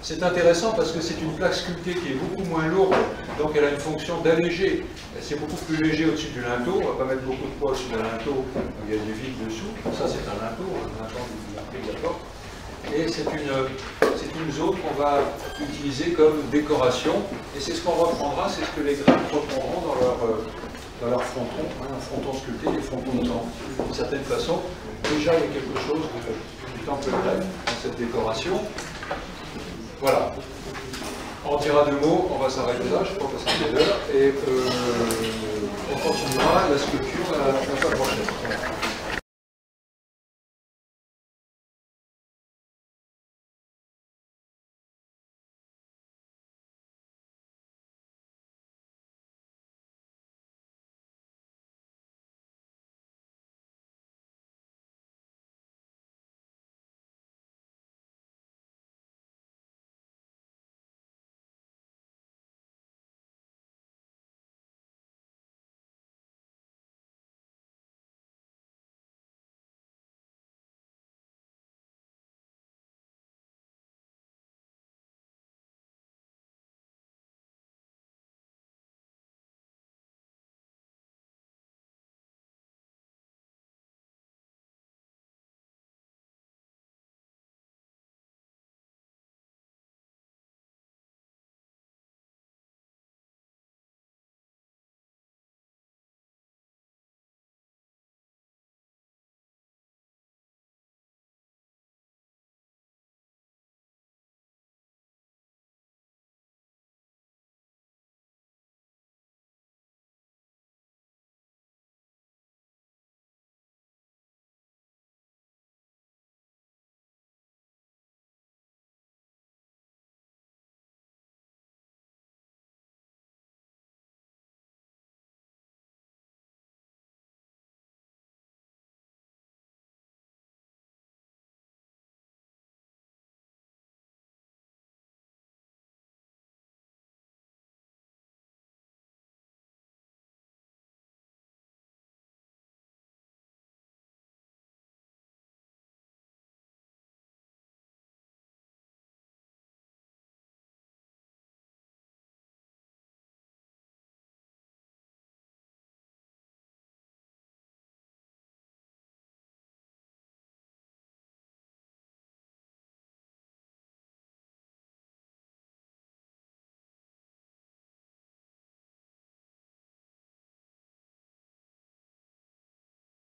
c'est intéressant parce que c'est une plaque sculptée qui est beaucoup moins lourde, donc elle a une fonction d'alléger. C'est beaucoup plus léger au-dessus du linteau, on ne va pas mettre beaucoup de poids au-dessus d'un linteau, il y a du vide dessous. Ça, c'est un linteau du linteau de la porte. Et c'est une zone qu'on va utiliser comme décoration, et c'est ce qu'on reprendra, c'est ce que les Grecs reprendront dans leur fronton, hein, un fronton sculpté, des frontons de temple. D'une certaine façon, déjà il y a quelque chose du temple grec dans cette décoration. Voilà. On dira deux mots, on va s'arrêter là, je crois que c'est l'heure, et on continuera la sculpture à la fois prochaine.